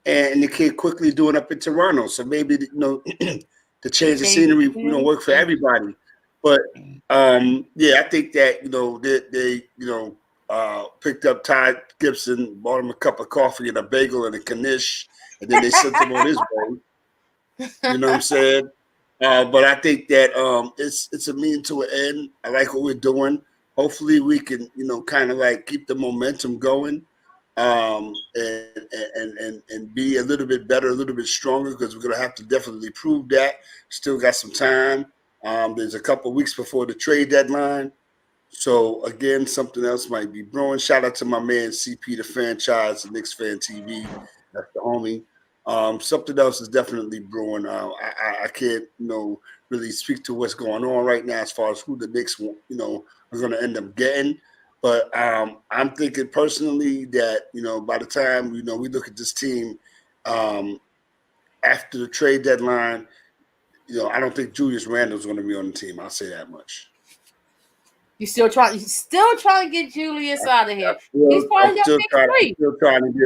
and the kid quickly doing up in Toronto. So maybe the change of scenery, work for everybody. But yeah, I think that they picked up Ty Gibson, bought him a cup of coffee and a bagel and a knish, and then they sent him on his way. You know what I'm saying? But I think that it's a mean to an end. I like what we're doing. Hopefully, we can kind of like keep the momentum going, and be a little bit better, a little bit stronger, because we're gonna have to definitely prove that. Still got some time. There's a couple weeks before the trade deadline. So again, something else might be brewing. Shout out to my man CP, the franchise, the Knicks Fan TV. That's the homie. Something else is definitely brewing. I can't, really speak to what's going on right now as far as who the Knicks, are going to end up getting. But I'm thinking personally that, by the time, we look at this team after the trade deadline, I don't think Julius Randle's going to be on the team. I'll say that much. You still trying to get Julius out of here. He's part of your big three.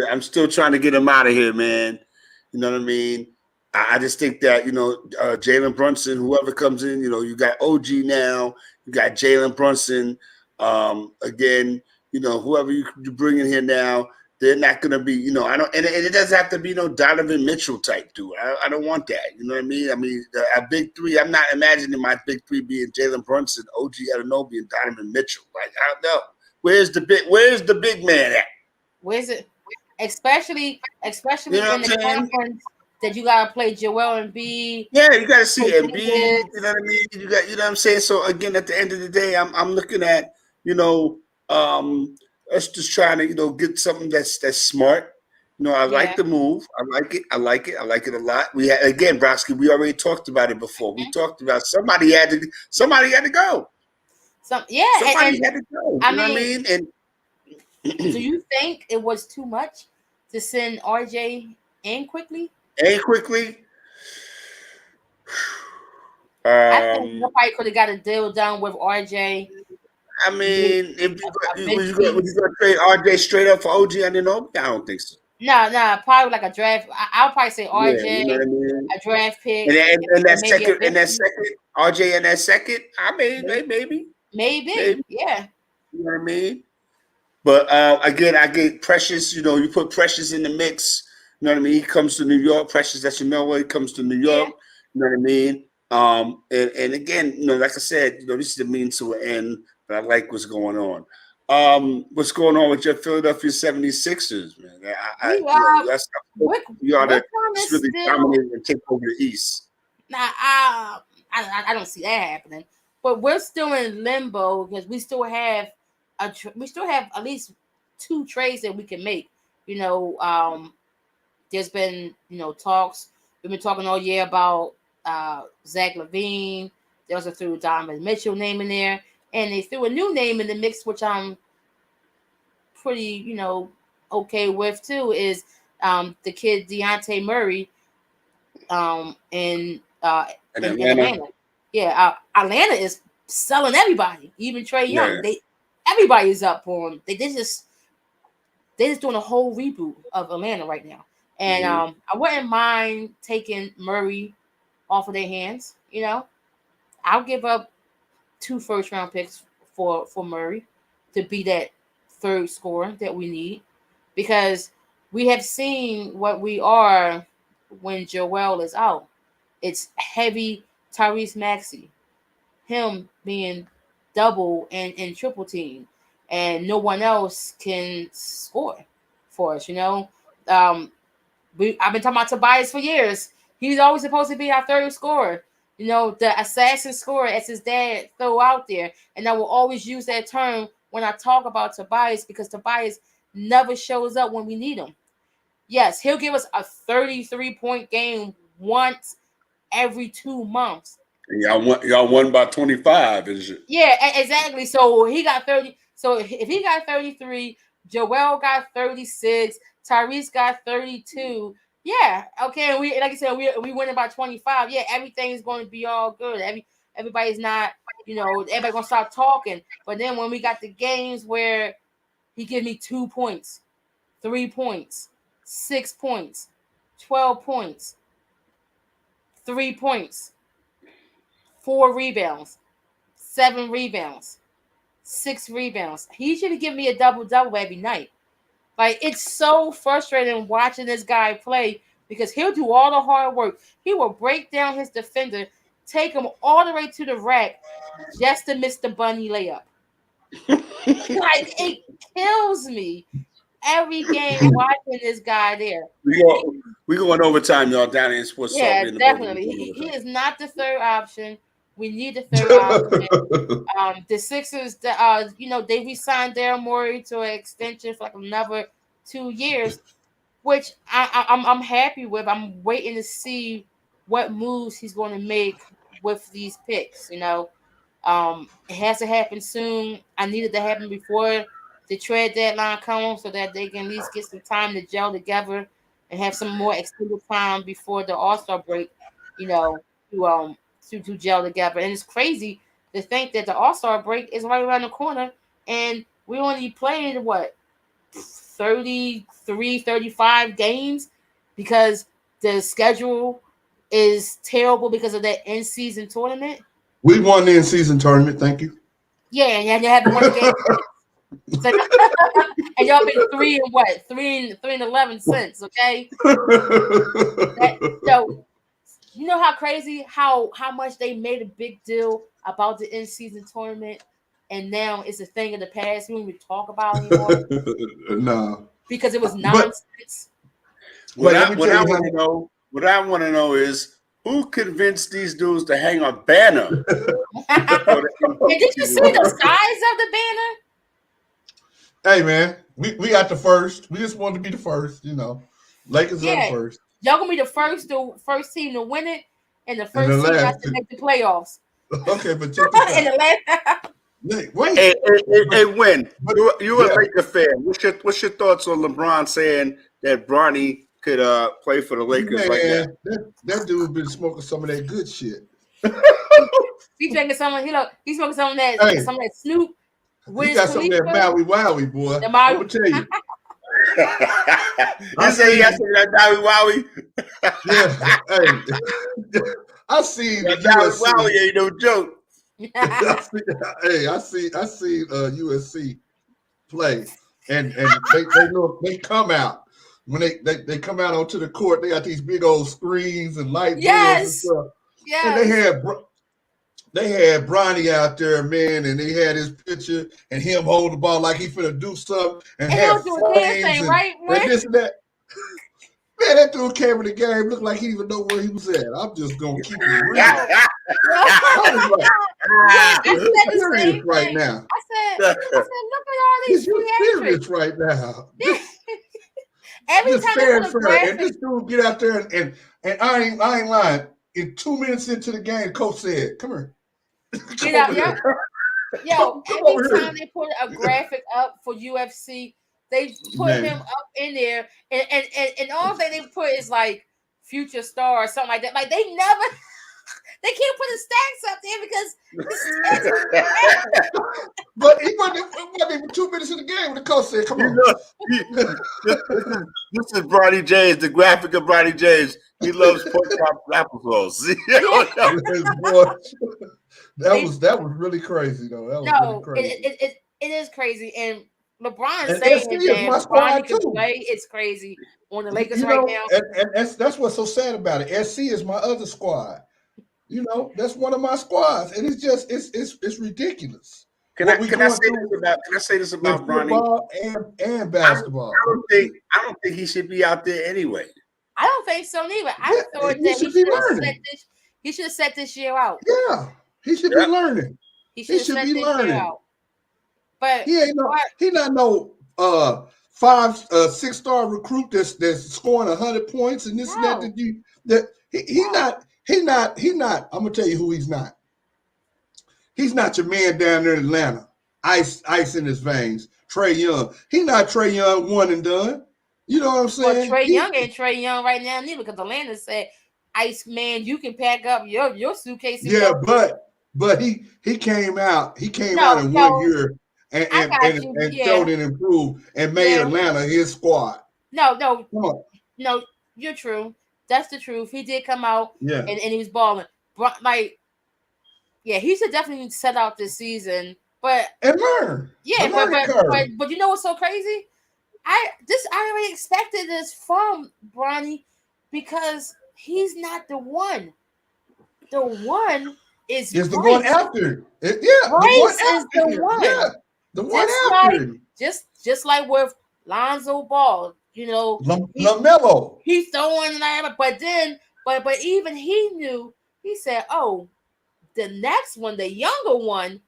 I'm still trying to get him out of here, man. You know what I mean? I just think that, Jalen Brunson, whoever comes in, you got OG now, you got Jalen Brunson. Again, whoever you bring in here now, they're not going to be, I don't, and it doesn't have to be no Donovan Mitchell type dude. I don't want that. You know what I mean? I mean, a big three, I'm not imagining my big three being Jalen Brunson, OG Anunoby, and Donovan Mitchell. Like, I don't know. Where's the big man at? Where's it? Especially in the conference that you got to play Joel Embiid. Yeah, you got to see Embiid. You know what I mean? You know what I'm saying? So, again, at the end of the day, I'm looking at, us just trying to, get something that's smart. I like the move. I like it. I like it a lot. We had, again, Brodsky, we already talked about it before. We talked about somebody had to go. Somebody had to go. You know what I mean? And do you think it was too much to send RJ in quickly? I think nobody could have got a deal done with RJ. I mean, if you going to trade RJ straight up for OG Anunoby? I don't think so. No, probably like a draft. I'll probably say RJ, a draft pick, and that second, RJ in that second. I mean, maybe, yeah. You know what I mean? But again, I get Precious. You put Precious in the mix. You know what I mean? He comes to New York. Precious, that's he comes to New York. You know what I mean? And again, like I said, this is the means to an end. But I like what's going on. What's going on with your Philadelphia 76ers, man? You ought to really dominate and take over the East. Nah, I don't see that happening. But we're still in limbo because we still have at least 2 trades that we can make. There's been talks. We've been talking all year about Zach LaVine. They also threw Donovan Mitchell name in there. And they threw a new name in the mix, which I'm pretty, okay with too, is the kid Dejounte Murray in Atlanta. Yeah, Atlanta is selling everybody, even Trae Young. Yeah. Everybody is up for him. They just doing a whole reboot of Atlanta right now. And I wouldn't mind taking Murray off of their hands. I'll give up 2 first-round picks for Murray to be that third scorer that we need, because we have seen what we are when Joel is out. It's heavy Tyrese Maxey, him being double and triple team, and no one else can score for us. I've been talking about Tobias for years. He's always supposed to be our third scorer. The assassin scorer, as his dad throw out there. And I will always use that term when I talk about Tobias, because Tobias never shows up when we need him. Yes, he'll give us a 33-point game once every 2 months. Y'all won by 25, is it? Yeah, exactly. So he got 30. So if he got 33, Joel got 36, Tyrese got 32, Yeah, okay. And we, like I said, we winning by 25. Yeah, everything's going to be all good. Everybody's not, everybody gonna stop talking. But then when we got the games where he give me 2 points, 3 points, 6 points, 12 points, 3 points, 4 rebounds, 7 rebounds, 6 rebounds. He should give me a double every night. Like, it's so frustrating watching this guy play because he'll do all the hard work. He will break down his defender, take him all the way to the rack just to miss the bunny layup. Like, it kills me every game watching this guy there. We going overtime, y'all, down in Sportstalk. Yeah, definitely. He is not the third option. We need the third option. The Sixers, they re-signed Daryl Morey to an extension for like another 2 years, which I'm happy with. I'm waiting to see what moves he's going to make with these picks. It has to happen soon. I need it to happen before the trade deadline comes so that they can at least get some time to gel together and have some more extended time before the All-Star break, to gel together. And it's crazy to think that the All-Star break is right around the corner and we only played 33, 35 games because the schedule is terrible because of that in-season tournament. We won the in-season tournament, thank you. Yeah, and you haven't won a game. And y'all been 3 and 11 since, okay? You know how crazy how much they made a big deal about the in-season tournament, and now it's a thing of the past. We don't even talk about it anymore. No, because it was nonsense. What I want to know is who convinced these dudes to hang a banner. And did you see the size of the banner? Hey man, we got the first. We just wanted to be the first, Lakers are the first. Y'all gonna be the first team to win it, and the first team has to make the playoffs. Okay, but check this out. Wait. Hey, Win. You're a Laker fan. What's your thoughts on LeBron saying that Bronny could play for the Lakers right now? That dude been smoking some of that good shit. He's drinking some of he's smoking some of that some of that Snoop. He got some of that Maui Wowie, boy. I'm gonna tell you. You say he got some of that Maui Wowie? Yeah. I see that Maui Wowie ain't no joke. I see USC play, and they come out when they come out onto the court. They got these big old screens and light bills and stuff. Yes. And they had Bronny out there, man, and they had his picture and him holding the ball like he finna do something and have flames and this and that. Man, that dude came in the game, looked like he didn't even know where he was at. I'm just gonna keep it real. I said serious right now. I said, look at all these serious right now. Every time and this dude get out there and I ain't lying. In 2 minutes into the game, the coach said, "Come here." Yo, every time they put a graphic up for UFC, they put him up in there, and all thing they put is like future star or something like that. Like they can't put the stats up there because. But it wasn't even 2 minutes in the game when the coach said, "Come on." This is Bronny James, the graphic of Bronny James. He loves pork chop applesauce. That was really crazy though. That was really crazy. It is crazy, and LeBron saying that Bronny can play. It's crazy on the Lakers right now. And that's what's so sad about it. SC is my other squad. That's one of my squads, and it's just it's ridiculous. Can I say this about Bronny? Football and basketball. I don't think he should be out there anyway. I don't think so neither. I thought that he should have set this year out. Yeah, he should be learning. He should be learning. But he not no 5-6-star recruit that's scoring 100 points and this and that. He not. I'm gonna tell you who he's not. He's not your man down there in Atlanta. Ice in his veins. Trae Young. He not Trae Young one and done. You know what I'm Well, saying? Trae Young ain't Trae Young right now neither, because Atlanta said, "Ice man, you can pack up your suitcase and Yeah, go." but he came out. He came out No, in 1 year I got you. and Yeah, showed and improved and made yeah. Atlanta his squad. No, Come on. no. You're true. That's the truth. He did come out Yeah. and he was balling. Like, yeah, he should definitely set out this season. But And learn. The yeah, learning curve. but you know what's so crazy? I already expected this from Bronny because he's not the one. The one is Is the one Bryce. after. Yeah, the one Bryce is after the him. Yeah. one. The one Just after like him. just like with Lonzo Ball, you know, LaMelo. he's throwing that, but then but even he knew. He said, "Oh, the next one, the younger one,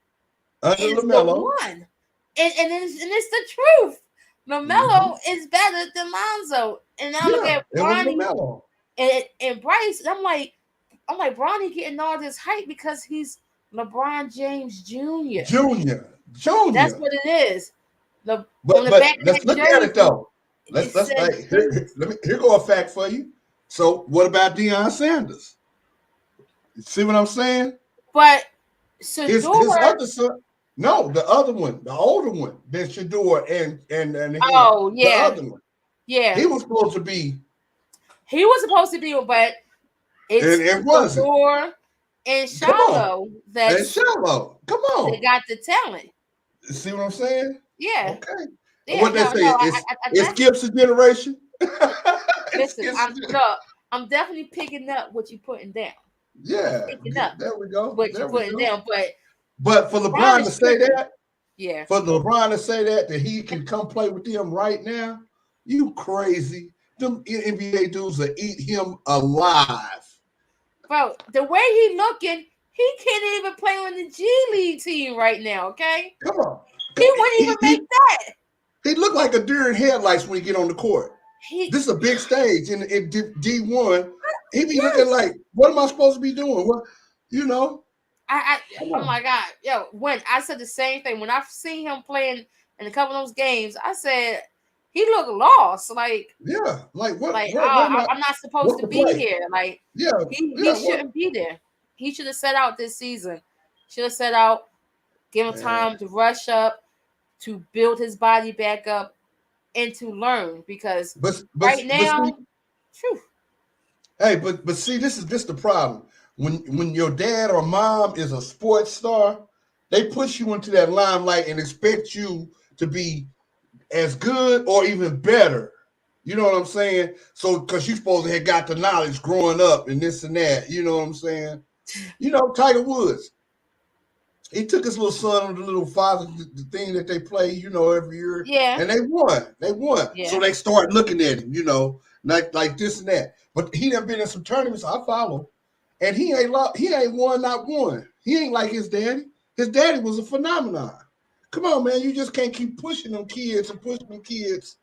Under is the LaMelo. one," and it's the truth. LaMelo is better than Lonzo, and I look Yeah, at it was Bronny LaMelo. and Bryce. And I'm like Bronny getting all this hype because he's LeBron James Jr. Junior. That's what it is. On the But back of let's that look at it jersey, though. it Let's said here go a fact for you. So what about Deion Sanders? You see what I'm saying? but His Shador. other son, no, the other one, the older one, than Shador and him, Oh the yeah, other one. yeah. He was supposed to be, He was supposed to be, but and it's it wasn't. Shador and Come on, Shiloh and that's shallow. Come they on. got the talent. See what I'm saying? Yeah, Okay. yeah. What they No, say, no. I it's Gibson generation. It's listen. Gibson I'm definitely picking up what you're putting down. I'm yeah, picking up there we go. what you're There we putting go. down, but But for Ron LeBron to is say tripping. that, Yeah. for LeBron to say that he can come play with them right now, you crazy. Them NBA dudes will eat him alive. Bro, the way he looking, he can't even play on the G League team right now. Okay, Come on. he wouldn't even make that. He looked like a deer in headlights when he get on the court. He, This is a big stage in D1. He be looking yes. like, what am I supposed to be doing? What, you know? Oh my God, yo, when I said the same thing when I seen him playing in a couple of those games, I said he looked lost. Like, Yeah, like what? like Where am I? I'm not supposed What to to be play? here. Like, Yeah, he What? shouldn't be there. He should have set out this season. Should have set out, give him time to rush up, to build his body back up, and to learn. Because right now, see, hey, but see, this is just the problem. When your dad or mom is a sports star, they push you into that limelight and expect you to be as good or even better. You know what I'm saying? So, because you supposed to have got the knowledge growing up and this and that. You know what I'm saying? You know, Tiger Woods. He took his little son on the little father the thing that they play, you know, every year, yeah, and they won. They won. yeah. So they start looking at him, you know, like this and that. But he done been in some tournaments I follow, and he ain't won not one. He ain't like his daddy. His daddy was a phenomenon. Come on, man, you just can't keep pushing them kids and pushing them kids.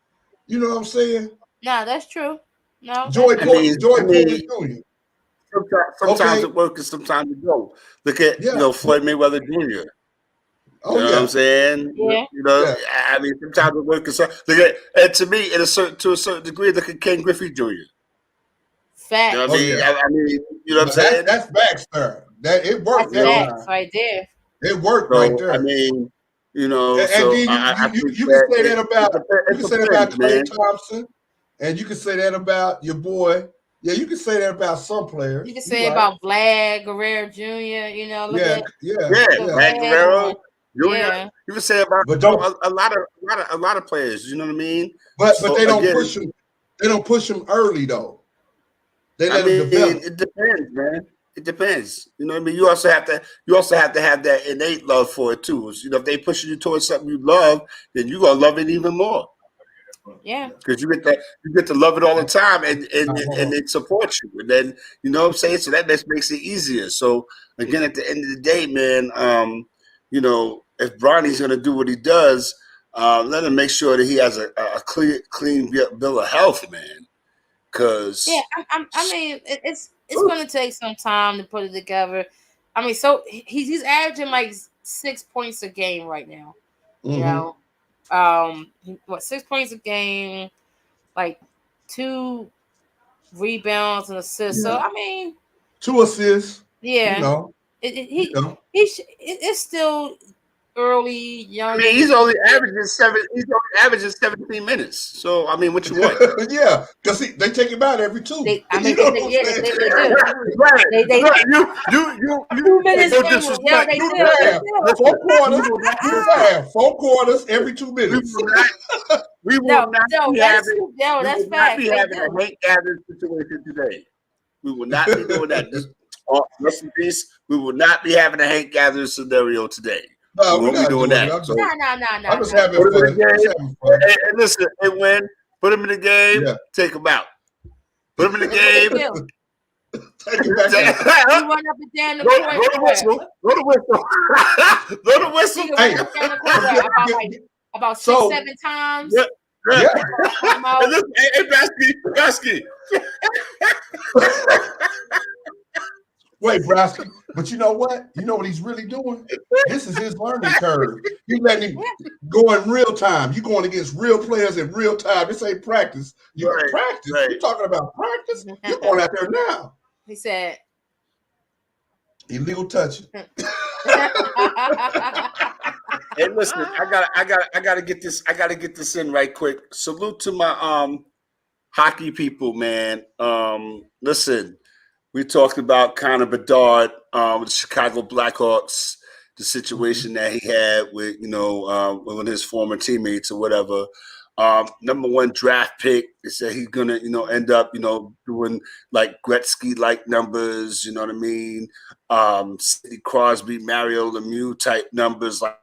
You know what I'm saying? No, that's true. No, Joy Porter Jr. Sometimes it works and sometimes it don't. Look at Floyd Mayweather Jr. Oh, you know what I'm saying? Yeah. You know, I mean, sometimes it works. Look at, and to me, to a certain degree, look at Ken Griffey Jr. Facts. You know what I mean? I mean, you know what I'm saying? That's facts, sir. That it worked. That's facts right there. It worked right there. I mean, you know, and so then I you think can say that about depends, Klay man. Thompson, and you can say that about your boy. Yeah, you can say that about some players. You can say about Vlad Guerrero Jr. You know, Vlad Guerrero Jr. Yeah. You can say about a lot of players. You know what I mean? But they don't push them. They don't push them early though. They let them develop. It depends, man. It depends. You know what I mean? You also have to have that innate love for it too. You know, if they pushing you towards something you love, then you're gonna love it even more. Yeah. Because you get to love it all the time and it supports you. And then you know what I'm saying? So that makes it easier. So again, at the end of the day, man, you know, if Bronny's gonna do what he does, let him make sure that he has a clean bill of health, man. Because I mean, it's going to take some time to put it together. I mean, so he's averaging like 6 points a game right now. You know, 6 points a game. like 2 rebounds and assists. So I mean, 2 assists. yeah, You know, it's still early, young. I mean, he's only averaging 17 minutes. So I mean, what you want? Yeah, because they take him out every 2. They do. Right. They You 2 minutes. no Yeah, disrespect. they do. Four quarters. 4 quarters every 2 minutes. We will not be that's having facts. a Hank gathering situation today. We will not be doing that. Rest in peace. We will not be having a Hank gathering scenario today. No, we won't be doing that. No. I'm just having fun. And listen, and win. Put him in the game. Yeah. Take him out. Put him in the game. Take him back out. You run up and down the Go court. to whistle. Go to whistle. Go to whistle. Hey. About 6-7 times. Yeah. Hey, Brasky. Wait, Brasky, but you know what? You know what he's really doing? This is his learning curve. You letting him go in real time. You going against real players in real time. This ain't practice. You practice. Right. You talking about practice? You're going out there now. He said illegal touching. Hey, listen, I gotta get this. I gotta get this in right quick. Salute to my hockey people, man. Listen, we talked about Connor Bedard with the Chicago Blackhawks, the situation that he had with with his former teammates or whatever. Number 1 draft pick. They said he's gonna end up doing like Gretzky like numbers. You know what I mean? Sidney Crosby, Mario Lemieux type numbers like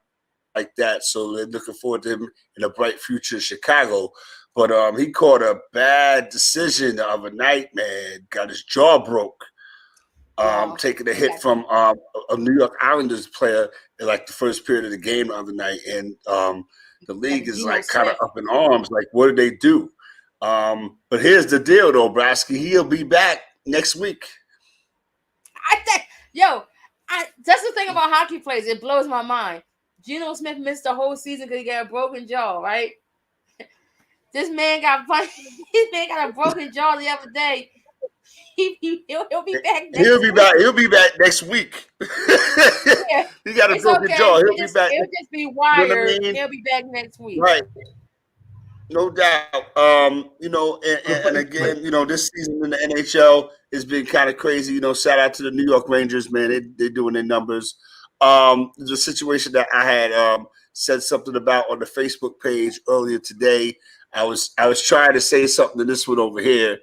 that. So they're looking forward to him in a bright future in Chicago. But he caught a bad decision the other night, man. Got his jaw broke. Taking a hit from a New York Islanders player in like the first period of the game the other night. And the league is like kind of up in arms. Like, what did they do? But here's the deal, though, Brasky. He'll be back next week. That's the thing about hockey players. It blows my mind. Geno Smith missed the whole season because he got a broken jaw, right? This man got a broken jaw the other day. He'll be back next week. He'll be back next week. Yeah. He got a broken jaw. He'll be back. He'll just be wired. You know what I mean? He'll be back next week. Right. No doubt. And again, this season in the NHL has been kind of crazy. Shout out to the New York Rangers, man. They're doing their numbers. There's a situation that I had said something about on the Facebook page earlier today. I was trying to say something to this one over here.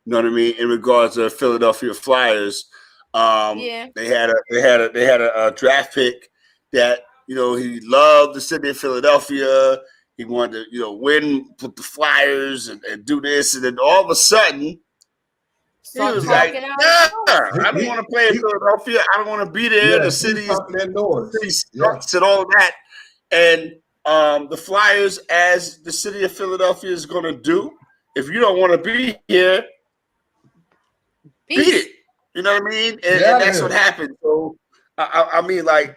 You know what I mean? In regards to Philadelphia Flyers, they had a draft pick that he loved the city of Philadelphia. He wanted to win with the Flyers and do this, and then all of a sudden. He was like, I don't want to play in Philadelphia. I don't want to be there. The city sucks and all that. And the Flyers, as the city of Philadelphia is going to do, if you don't want to be here, beat it. You know what I mean? And that's what happened. So, I mean, like,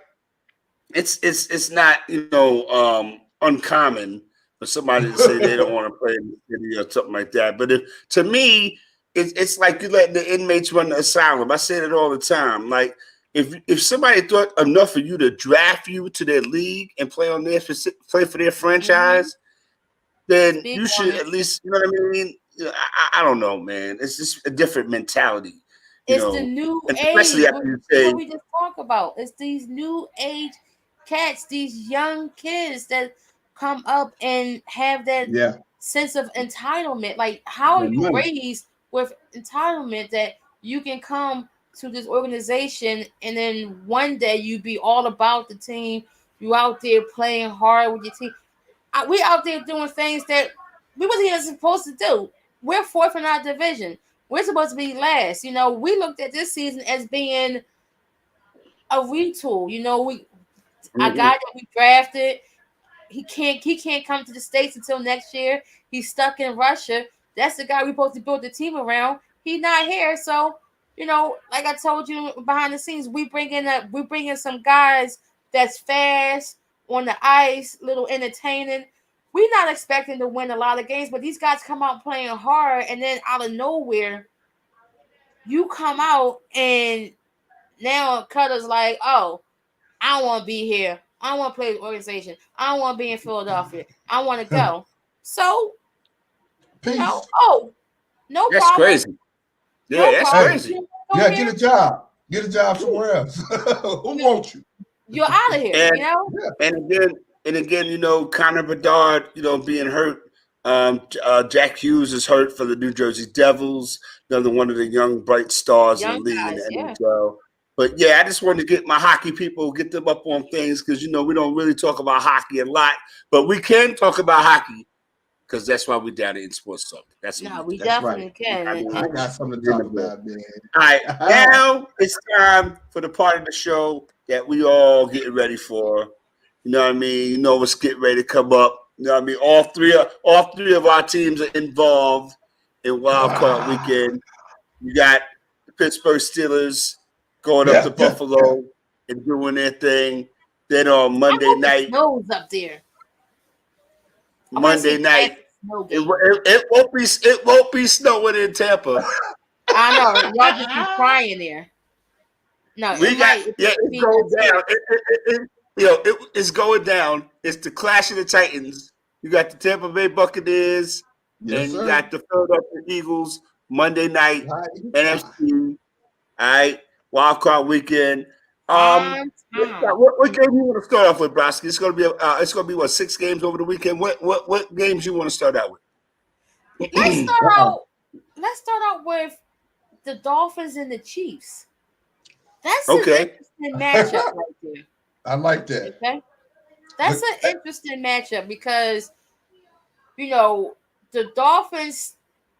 it's not, uncommon for somebody to say they don't want to play in the city or something like that. But to me, it's like you letting the inmates run the asylum. I say it all the time. Like, if somebody thought enough of you to draft you to their league and play for their franchise, then you should at least, you know what I mean? I don't know, man. It's just a different mentality. It's the new age. Especially after you say, what we just talk about. It's these new age cats, these young kids that come up and have that sense of entitlement. Like, how are you raised with entitlement that you can come to this organization and then one day you be all about the team, you out there playing hard with your team. We out there doing things that we wasn't even supposed to do. We're 4th in our division. We're supposed to be last. We looked at this season as being a retool. A guy that we drafted, he can't come to the States until next year. He's stuck in Russia. That's the guy we're supposed to build the team around. He's not here, so like I told you behind the scenes, we bring in some guys that's fast on the ice, little entertaining, we're not expecting to win a lot of games, but these guys come out playing hard, and then out of nowhere, you come out and now Cutter's like, oh, I don't want to be here. I don't want to play with the organization. I don't want to be in Philadelphia. I want to go. So, Peace. no That's problem. crazy. Yeah, No that's problem. crazy. Yeah, get a job. Get a job somewhere else. Who wants you? You're out of here, And, and again, Connor Bedard, being hurt. Jack Hughes is hurt for the New Jersey Devils, another one of the young bright stars in the league in the NHL. But yeah, I just wanted to get my hockey people, get them up on things because we don't really talk about hockey a lot, but we can talk about hockey because that's why we're down in Sportstalk. We definitely can. I got something to talk about, man. All right, now it's time for the part of the show that we all getting ready for. You know what I mean? What's getting ready to come up. You know what I mean? All three of our teams are involved in Wild Card Weekend. You got the Pittsburgh Steelers going up to Buffalo and doing their thing. Then on Monday night, it snows up there. Monday night, it won't be snowing in Tampa. I know y'all just be crying there. No, it's going down. It's going down. It's the clash of the Titans. You got the Tampa Bay Buccaneers, and you got the Philadelphia Eagles. Monday night, NFC. All right, Wild Card Weekend. What game you want to start off with, Broski? It's gonna be what, 6 games over the weekend. What games you want to start out with? Let's start out with the Dolphins and the Chiefs. That's an interesting matchup right there. I like that. Okay, that's an interesting matchup because the Dolphins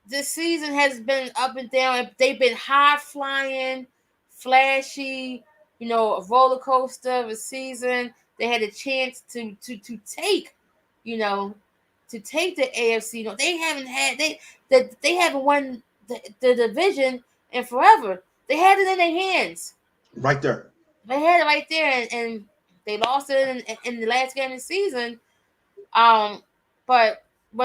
this season has been up and down. They've been high flying, flashy, a roller coaster of a season. They had a chance to take, to take the AFC. They haven't won the division in forever. They had it in their hands. Right there. They had it right there, and they lost it in the last game of the season. But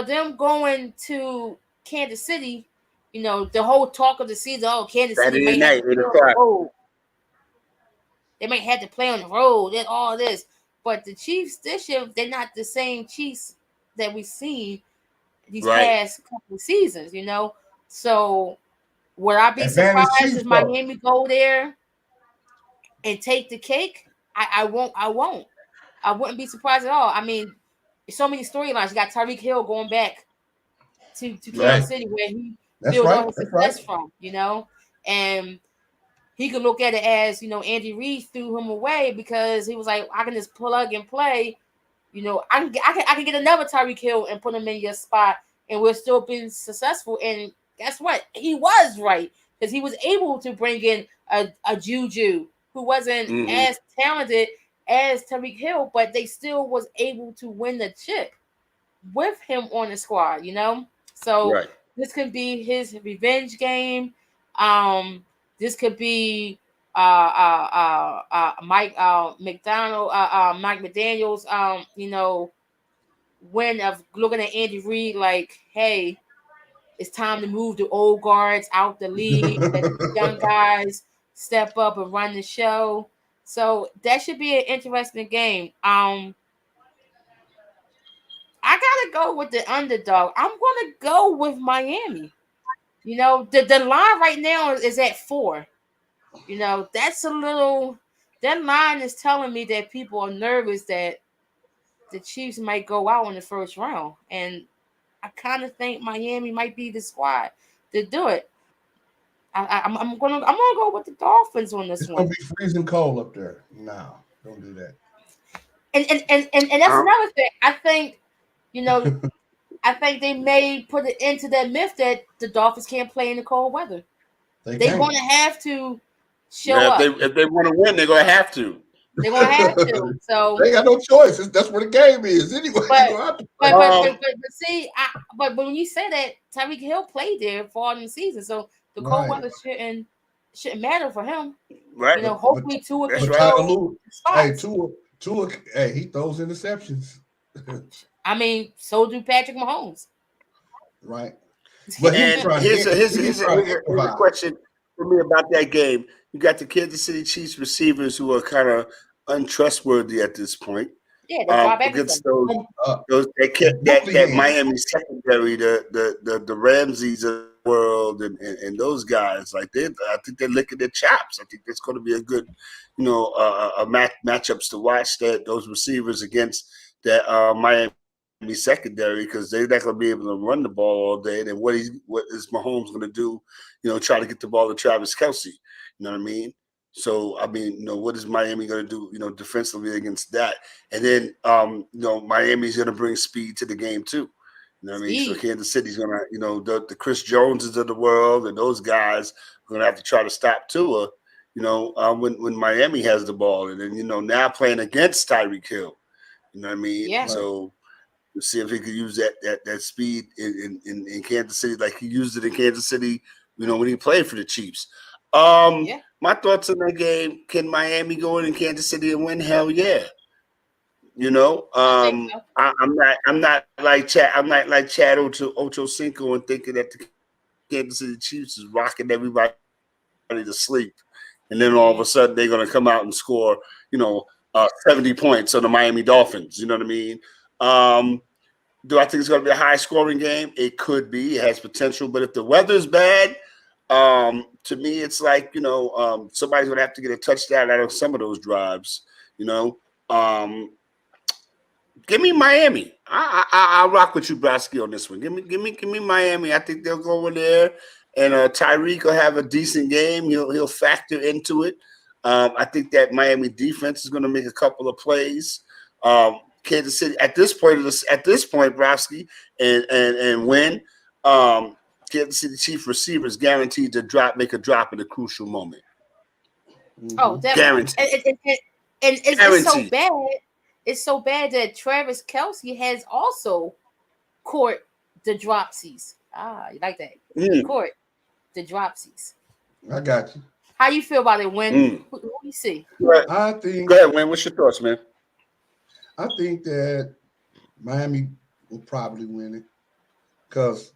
them going to Kansas City, the whole talk of the season, Kansas City might have to play on the road. They might have to play on the road and all this. But the Chiefs this year, they're not the same Chiefs that we've seen these past couple of seasons, So would I be surprised if Miami go there and take the cake? I won't. I wouldn't be surprised at all. I mean, so many storylines. You got Tyreek Hill going back to Kansas City where he built all his success from, and he could look at it as, Andy Reid threw him away because he was like, I can just plug and play. I can get another Tyreek Hill and put him in your spot, and we're still being successful. And guess what? He was right because he was able to bring in a Juju who wasn't as talented as Tyreek Hill, but they still was able to win the chip with him on the squad. So this could be his revenge game. This could be Mike McDaniel's when of looking at Andy Reid like, hey, it's time to move the old guards out the league, let the young guys step up and run the show. So that should be an interesting game. I gotta go with the underdog. I'm gonna go with Miami. The line right now is at 4. That's a little. That line is telling me that people are nervous that the Chiefs might go out in the first round, and I kind of think Miami might be the squad to do it. I'm gonna go with the Dolphins on this one. It's gonna be freezing cold up there. No, don't do that. And that's another thing. I think, I think they may put it into that myth that the Dolphins can't play in the cold weather. They're going to have to show up. If they want to win, they're going to have to. They're going to have to. So they got no choice. That's where the game is anyway. But when you say that, Tyreek Hill played there for all the season, so the cold weather shouldn't matter for him. Right. Hopefully Tua can Tua, he throws interceptions. I mean, so do Patrick Mahomes. Right. But here's a question for me about that game. You got the Kansas City Chiefs receivers who are kind of untrustworthy at this point. Yeah, they drop against everything. those that Miami secondary, the Ramses of the world, and those guys, like I think they're licking their chops. I think that's going to be a good, matchups to watch. That those receivers against that Miami secondary, because they're not going to be able to run the ball all day. And what is Mahomes going to do? Try to get the ball to Travis Kelce. You know what I mean? So, I mean, what is Miami going to do, defensively against that? And then, Miami's going to bring speed to the game too. You know what I mean? So Kansas City's going to, the Chris Joneses of the world and those guys are going to have to try to stop Tua, when Miami has the ball. And then, now playing against Tyreek Hill. You know what I mean? Yeah. So we'll see if he could use that speed in Kansas City like he used it in Kansas City, when he played for the Chiefs. My thoughts on that game: can Miami go in Kansas City and win? Hell yeah! I'm not like Chad. I'm not like Chad Ochocinco and thinking that the Kansas City Chiefs is rocking everybody to sleep, and then all of a sudden they're going to come out and score, 70 points on the Miami Dolphins. You know what I mean? Do I think it's going to be a high scoring game? It could be. It has potential, but if the weather's bad. To me, it's like, somebody's going to have to get a touchdown out of some of those drives, give me Miami. I'll rock with you, Brosky, on this one. Give me Miami. I think they'll go in there and Tyreek will have a decent game. He'll factor into it. I think that Miami defense is going to make a couple of plays. Kansas City at this point, Brosky, and win. Kansas City Chief receivers guaranteed to make a drop in a crucial moment. Oh, definitely. Guaranteed. And it's so bad. It's so bad that Travis Kelce has also caught the dropsies. You like that? Caught the dropsies. I got you. How you feel about it, Win? Who do you see? I think. Go ahead, Win. What's your thoughts, man? I think that Miami will probably win it because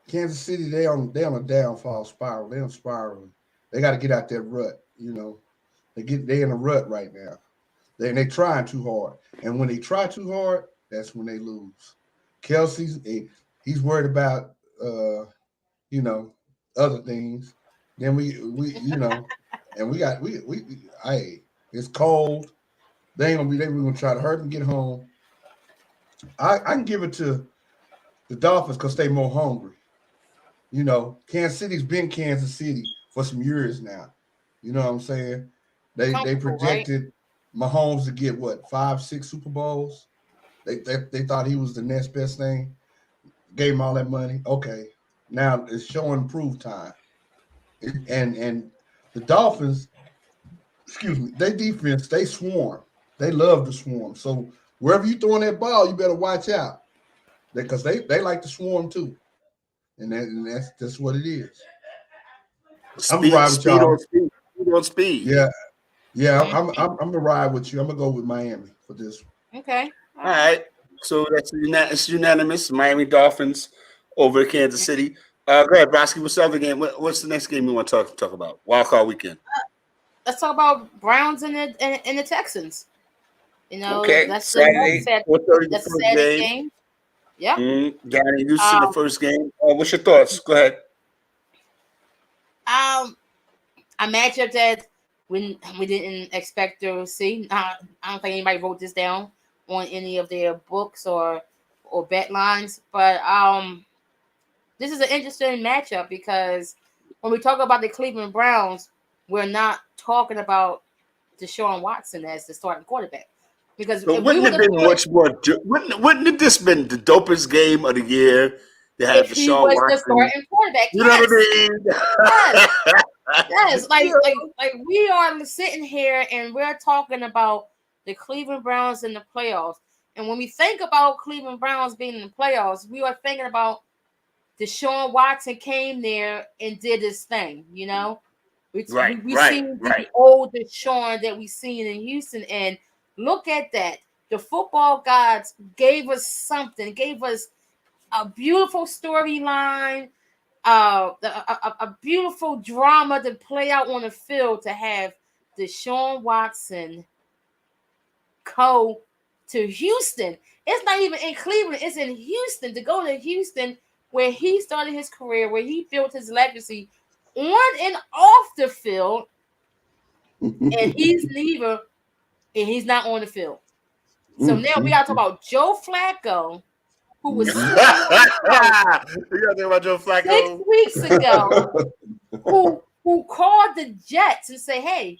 Kansas City, they on a downfall spiral. They're spiraling. They got to get out that rut. They in a rut right now. They trying too hard, and when they try too hard, that's when they lose. Kelsey's he's worried about other things. Then we and it's cold. They gonna try to hurt him get home. I can give it to the Dolphins because they more hungry. Kansas City's been Kansas City for some years now. You know what I'm saying? They projected Mahomes to get 5-6 Super Bowls. They thought he was the next best thing. Gave him all that money. Okay, now it's showing proof time. And the Dolphins, their defense, they swarm. They love to swarm. So wherever you throwing that ball, you better watch out because they like to swarm too. And that's what it is. Speed on speed. Yeah. I'm gonna ride with you. I'm gonna go with Miami for this. Okay. All right. So it's unanimous. Miami Dolphins over Kansas City. Go ahead, Brosky. What's the other game? What's the next game you want to talk about? Wild Card Weekend. Let's talk about Browns and the Texans. Okay. That's Saturday, that's a Saturday game. Yeah. Danny, you see the first game. What's your thoughts? Go ahead. A matchup that we didn't expect to see. I don't think anybody wrote this down on any of their books or bet lines, but this is an interesting matchup because when we talk about the Cleveland Browns, we're not talking about Deshaun Watson as the starting quarterback. Because wouldn't it been much more? Wouldn't it just been the dopest game of the year? They had if he was the starting quarterback, you know what I mean? Yes, like we are sitting here and we're talking about the Cleveland Browns in the playoffs. And when we think about Cleveland Browns being in the playoffs, we are thinking about Deshaun Watson came there and did his thing. We seen the old Deshaun that we seen in Houston, and look at that. the football gods gave us something, gave us a beautiful storyline, a beautiful drama to play out on the field, to have Deshaun Watson go to Houston. It's not even in Cleveland, it's in Houston. To go to Houston, where he started his career, where he built his legacy on and off the field, and he's neither, and he's not on the field. So now we gotta talk about Joe Flacco, who was We gotta talk about Joe Flacco 6 weeks ago, who called the Jets and say, hey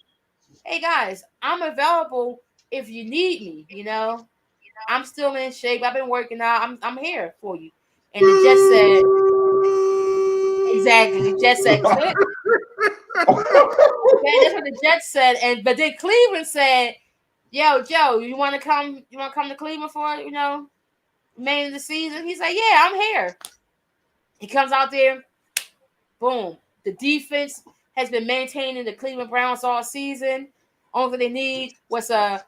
guys, I'm available if you need me. You know, I'm still in shape. I've been working out. I'm here for you. And the Jets said, exactly. The Jets said, click. Okay, that's what the Jets said. But then Cleveland said, yo, Joe, you want to come? You want to come to Cleveland for, May of the season? He's like, yeah, I'm here. He comes out there. Boom. The defense has been maintaining the Cleveland Browns all season. Only thing they need was a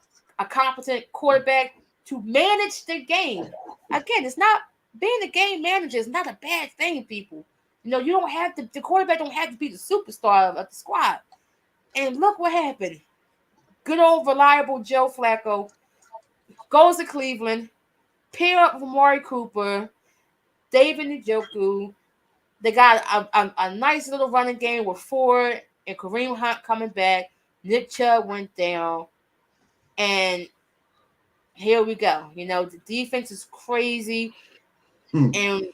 competent quarterback to manage the game. Again, it's not being a game manager is not a bad thing, people. You don't have the quarterback don't have to be the superstar of the squad. And look what happened. Good old reliable Joe Flacco goes to Cleveland, pair up with Amari Cooper, David Njoku. They got a nice little running game with Ford and Kareem Hunt coming back. Nick Chubb went down. And here we go. The defense is crazy. And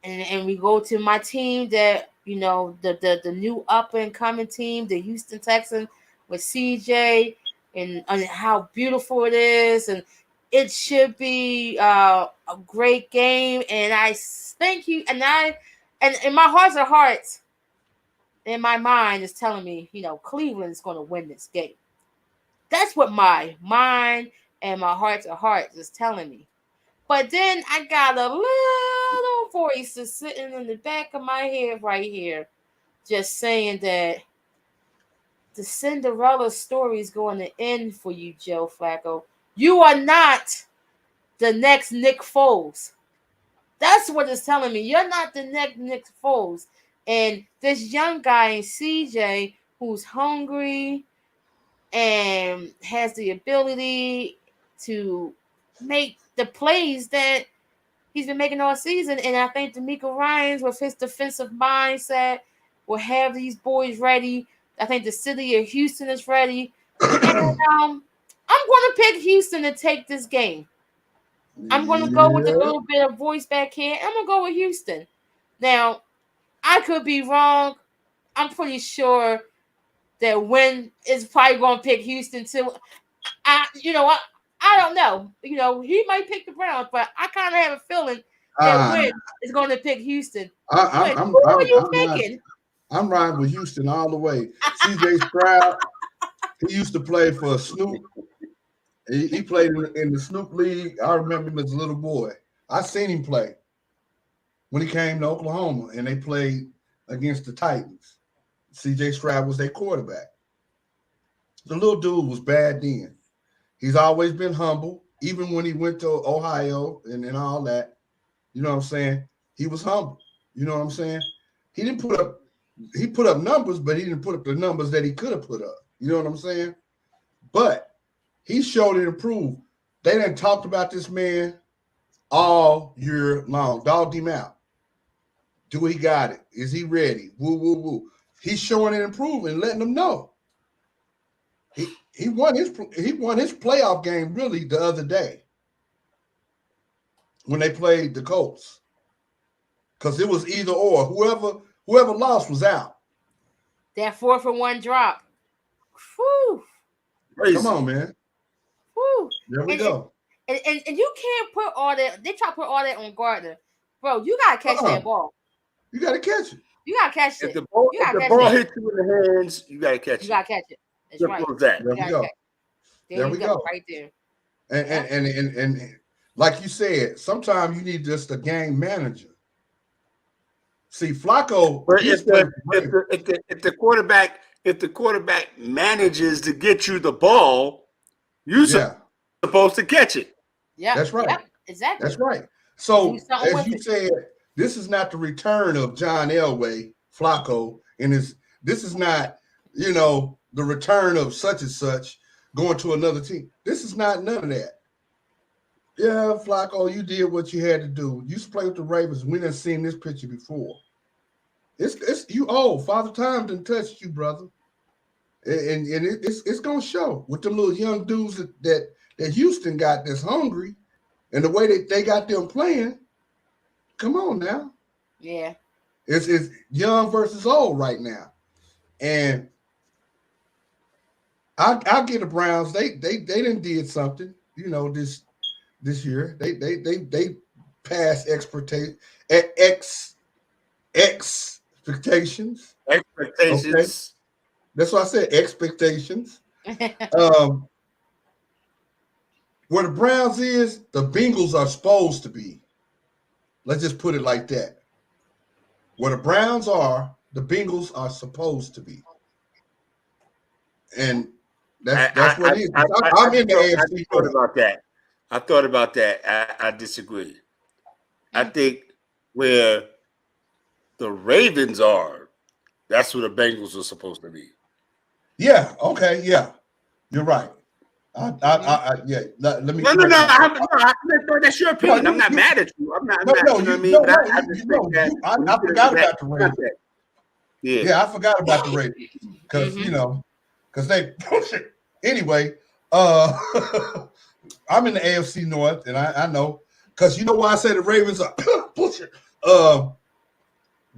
we go to my team that, the new up and coming team, the Houston Texans with CJ, and how beautiful it is. And it should be a great game. And I thank you. And in my heart of hearts, in my mind is telling me, Cleveland's going to win this game. That's what my mind and my heart of hearts is telling me. But then I got a little voice that's sitting in the back of my head right here, just saying that the Cinderella story is going to end for you, Joe Flacco. You are not the next Nick Foles. That's what it's telling me. You're not the next Nick Foles. And this young guy, CJ, who's hungry and has the ability to make the plays that he's been making all season. And I think DeMeco Ryans, with his defensive mindset, will have these boys ready. I think the city of Houston is ready. And I'm going to pick Houston to take this game. I'm going to go with a little bit of voice back here. I'm going to go with Houston. Now, I could be wrong. I'm pretty sure that Wynn is probably going to pick Houston too. I don't know. He might pick the Browns, but I kind of have a feeling that Wynn is going to pick Houston. Who are you picking? I'm riding with Houston all the way. CJ Stroud, he used to play for Snoop. He played in the Snoop League. I remember him as a little boy. I seen him play when he came to Oklahoma, and they played against the Titans. CJ Stroud was their quarterback. The little dude was bad then. He's always been humble, even when he went to Ohio and all that. You know what I'm saying? He was humble. You know what I'm saying? He put up numbers, but he didn't put up the numbers that he could have put up. You know what I'm saying? But he showed it improved. They done talked about this man all year long. Dogged him out. Do he got it? Is he ready? Woo, woo, woo. He's showing it improving, letting them know. He won his playoff game really the other day when they played the Colts. Because it was either or. Whoever lost was out. That 4-for-1 drop. Whew. Come on, man. Whew. There we go. And you can't put all that. They try to put all that on Gardner. Bro, you got to catch that ball. You got to catch it. You got to catch it. If the ball hits you in the hands, you got to catch it. You got to catch it. That's right. There we go. There we go. Right there. And like you said, sometimes you need just a game manager. See, Flacco. But if the quarterback manages to get you the ball, use him. supposed to catch it. Yeah, That's right. Yep, exactly. That's right. So, Do something as with you it. said, this is not the return of John Elway, Flacco, and this is not, the return of such and such going to another team. This is not none of that. Yeah, Flacco, you did what you had to do. You used to play with the Ravens. We done seen this picture before. It's you old. Father Time done touched you, brother. And it's gonna show with them little young dudes that Houston got that's hungry, and the way that they got them playing. Come on now. Yeah. It's young versus old right now. And I'll get the Browns. They didn't did something, this year. They passed expectations. Expectations. Okay. That's why I said expectations. Where the Browns is, the Bengals are supposed to be. Let's just put it like that. Where the Browns are, the Bengals are supposed to be. And that's what it is. I'm in the AFC. I thought about that. I disagree. I think where the Ravens are, that's where the Bengals are supposed to be. Yeah. Okay. Yeah. You're right. Yeah. Let me. No. That's your opinion. I'm not mad at you. I'm not. You know what I mean? But I just think that I forgot about the Ravens. Yeah, I forgot about the Ravens because because they anyway. I'm in the AFC North, and I know because you know why I say the Ravens are bullshit.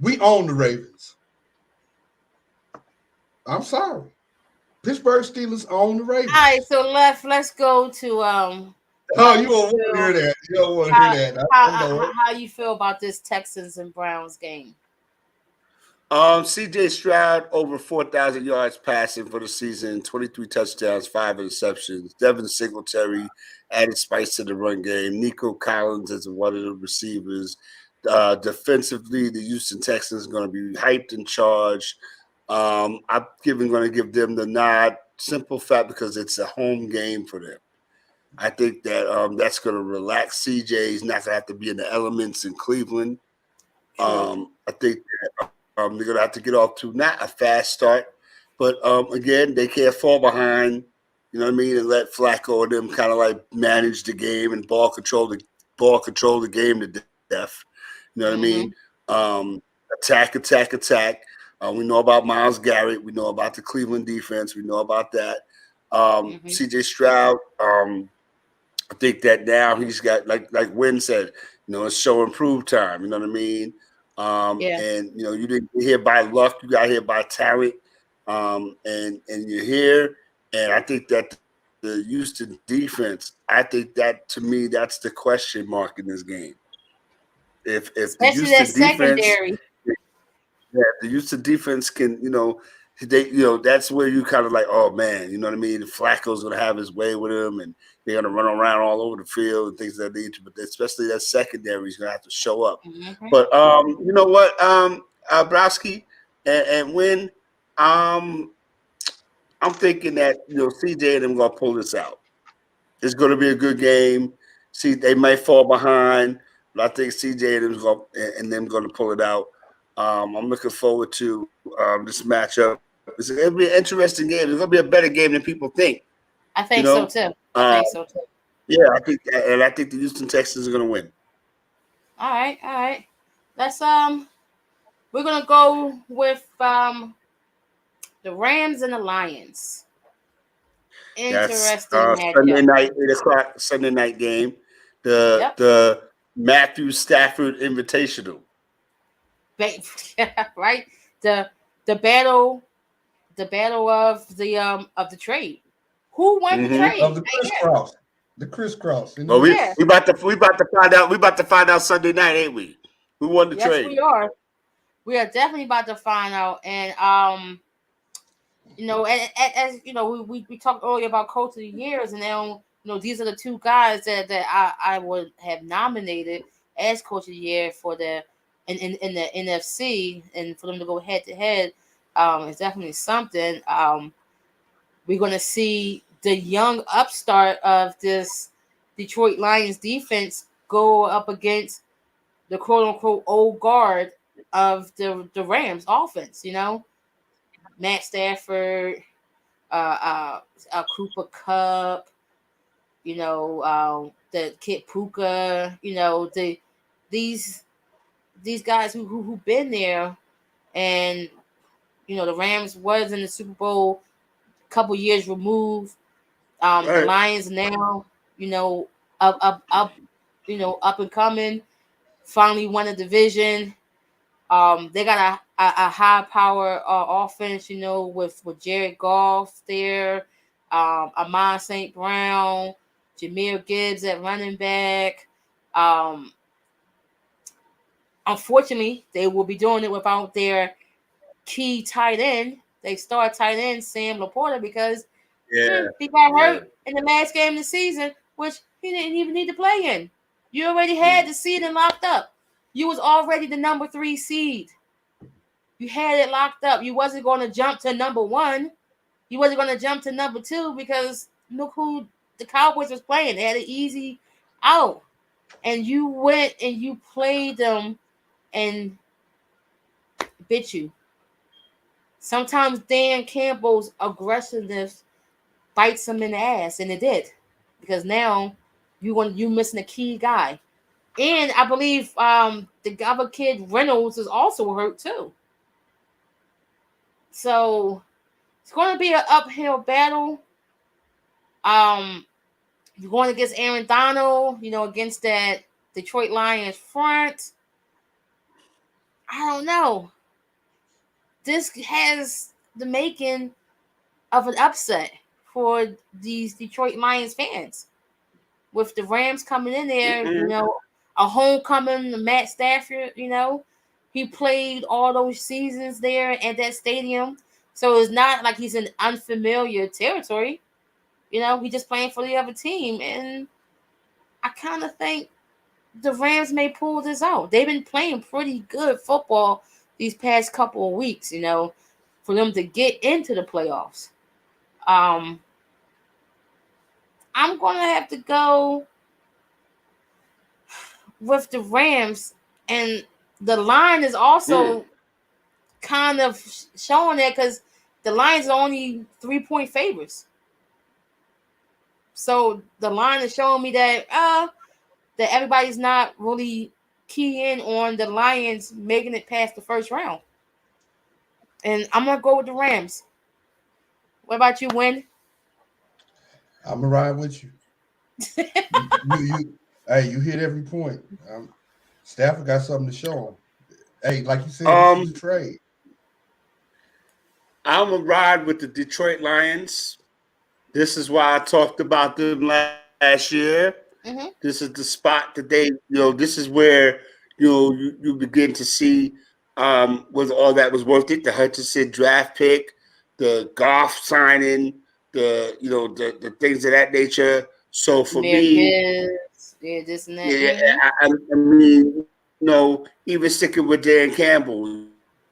We own the Ravens. I'm sorry. Pittsburgh Steelers own the Ravens. All right, so let's go to Oh, you don't want to hear that. You don't want to hear that. How you feel about this Texans and Browns game? CJ Stroud over 4,000 yards passing for the season, 23 touchdowns, 5 interceptions. Devin Singletary added spice to the run game. Nico Collins as one of the receivers. Defensively, the Houston Texans are going to be hyped and charged. I'm going to give them the nod. Simple fact because it's a home game for them. I think that that's going to relax CJ. He's not going to have to be in the elements in Cleveland. I think that they're going to have to get off to not a fast start, but again, they can't fall behind. You know what I mean? And let Flacco and them kind of like manage the game and ball control the game to death. You know what I mean? Attack. We know about Myles Garrett. We know about the Cleveland defense. We know about that. CJ Stroud. I think that now he's got like Wynn said. It's show and prove time. You know what I mean? And you didn't get here by luck. You got here by talent. And you're here. And I think that the Houston defense. I think that to me that's the question mark in this game. If the Houston defense. Yeah, the Houston defense can, that's where you kind of like, oh man, you know what I mean? Flacco's gonna have his way with him, and they're gonna run around all over the field and things of that nature. But especially that secondary is gonna have to show up. But you know what, Browski and Wynn, I'm thinking that CJ and them gonna pull this out. It's gonna be a good game. See, they might fall behind, but I think CJ and them gonna pull it out. I'm looking forward to this matchup. It's going to be an interesting game. It's going to be a better game than people think. I think so too. Yeah, I think that, and I think the Houston Texans are going to win. All right. Let's we're gonna go with the Rams and the Lions. Interesting matchup. Sunday night, 8:00 Sunday night game. The Matthew Stafford Invitational. Right, the battle of the trade. Who won the trade? Of the crisscross. The crisscross. Well, we about to find out. We about to find out Sunday night, ain't we? Who won the trade? Yes, we are. We are definitely about to find out. And as we talked earlier about Coach of the Years, and now these are the two guys that I would have nominated as Coach of the Year for the. In the NFC, and for them to go head to head is definitely something. We're going to see the young upstart of this Detroit Lions defense go up against the quote unquote old guard of the Rams offense, Matt Stafford, Cooper Cup, the kid Puka, these guys who've been there, and the Rams was in the Super Bowl a couple years removed. The Lions now, up, up and coming, finally won a division. They got a high power offense, with Jared Goff there, Amon St. Brown, Jahmyr Gibbs at running back. Unfortunately, they will be doing it without their key tight end. They start tight end Sam Laporta because he got hurt in the last game of the season, which he didn't even need to play in. You already had the seeding locked up. You was already the number 3 seed. You had it locked up. You wasn't going to jump to number 1. You wasn't going to jump to number 2 because look who the Cowboys was playing. They had an easy out. And you went and you played them and bit you. Sometimes Dan Campbell's aggressiveness bites him in the ass, and it did. Because now you missing a key guy. And I believe the other kid Reynolds is also hurt too. So it's going to be an uphill battle. You're going against Aaron Donald, against that Detroit Lions front. I don't know. This has the making of an upset for these Detroit Lions fans. With the Rams coming in there, a homecoming, Matt Stafford, he played all those seasons there at that stadium. So it's not like he's in unfamiliar territory. He's just playing for the other team. And I kind of think the Rams may pull this out. They've been playing pretty good football these past couple of weeks, for them to get into the playoffs. I'm going to have to go with the Rams. And the line is also kind of showing that because the Lions are only 3-point favorites. So the line is showing me that that everybody's not really keying on the Lions making it past the first round. And I'm going to go with the Rams. What about you, Win? I'm going to ride with you. You hit every point. Stafford got something to show him. Hey, like you said, this is a trade. I'm going to ride with the Detroit Lions. This is why I talked about them last year. Mm-hmm. This is the spot that they, this is where, you begin to see was all that was worth it. The Hutchinson draft pick, the Goff signing, the things of that nature. So for me, this and that. Yeah, I mean, even sticking with Dan Campbell,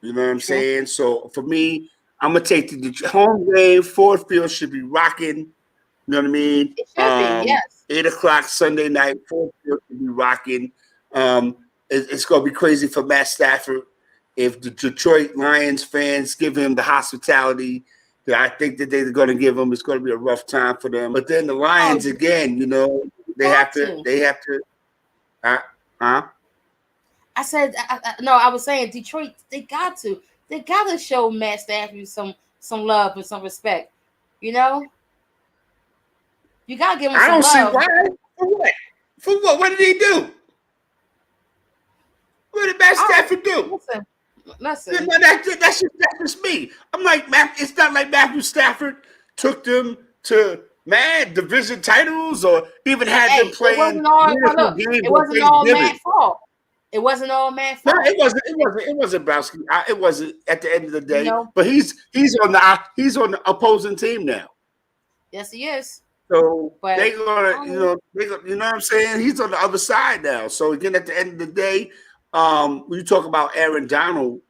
you know what I'm saying? So for me, I'm gonna take the home game. Ford Field should be rocking. You know what I mean? It should be, yes. 8:00 Sunday night. Ford Field should be rocking. It's gonna be crazy for Matt Stafford if the Detroit Lions fans give him the hospitality that I think that they're going to give him. It's going to be a rough time for them. But then the Lions again, they have to. I said, no, I was saying Detroit. They got to. They got to show Matt Stafford some love and some respect. You got to give him some love. I don't see why. For what? For what? What did he do? What did Matt Stafford do? Listen. That's just me. I'm like, it's not like Matthew Stafford took them to division titles or even had them playing. It wasn't all Matt's fault. It wasn't all Matt's fault. No, it wasn't Browski. It wasn't at the end of the day. But he's on the opposing team now. Yes, he is. So they're gonna, you know what I'm saying? He's on the other side now. So again, at the end of the day, when you talk about Aaron Donald,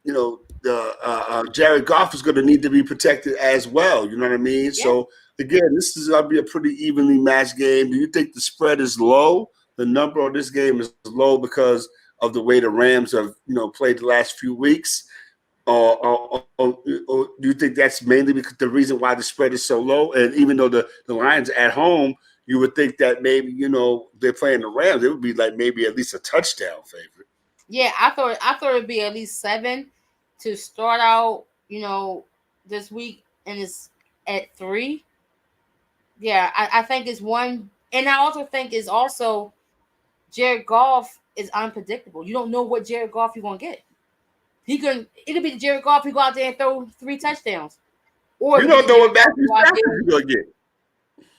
Jared Goff is going to need to be protected as well. You know what I mean? Yeah. So again, this is going to be a pretty evenly matched game. Do you think the spread is low? The number on this game is low because of the way the Rams have played the last few weeks, or do you think that's mainly because the reason why the spread is so low? And even though the Lions at home, you would think that maybe they're playing the Rams, it would be like maybe at least a touchdown favorite. Yeah, I thought it'd be at least 7 to start out, this week, and it's at 3. Yeah, I think it's 1, and I also think it's also Jared Goff is unpredictable. You don't know what Jared Goff you're gonna get. It could be Jared Goff. He go out there and throw 3 touchdowns, or you don't know what Matthew Stafford you're gonna get.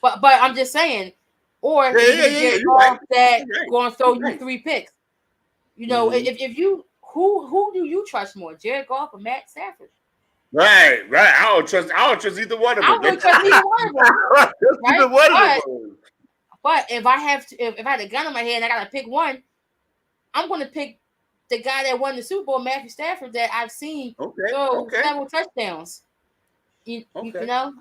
But I'm just saying, or Jared Goff that going to throw you 3 picks. If you who do you trust more, Jared Goff or Matt Stafford? Right. I don't trust either one of them. I don't trust either one of them. Either one of them. But if I had a gun in my head and I gotta pick one, I'm gonna pick the guy that won the Super Bowl, Matthew Stafford, that I've seen throw several touchdowns. I'm gonna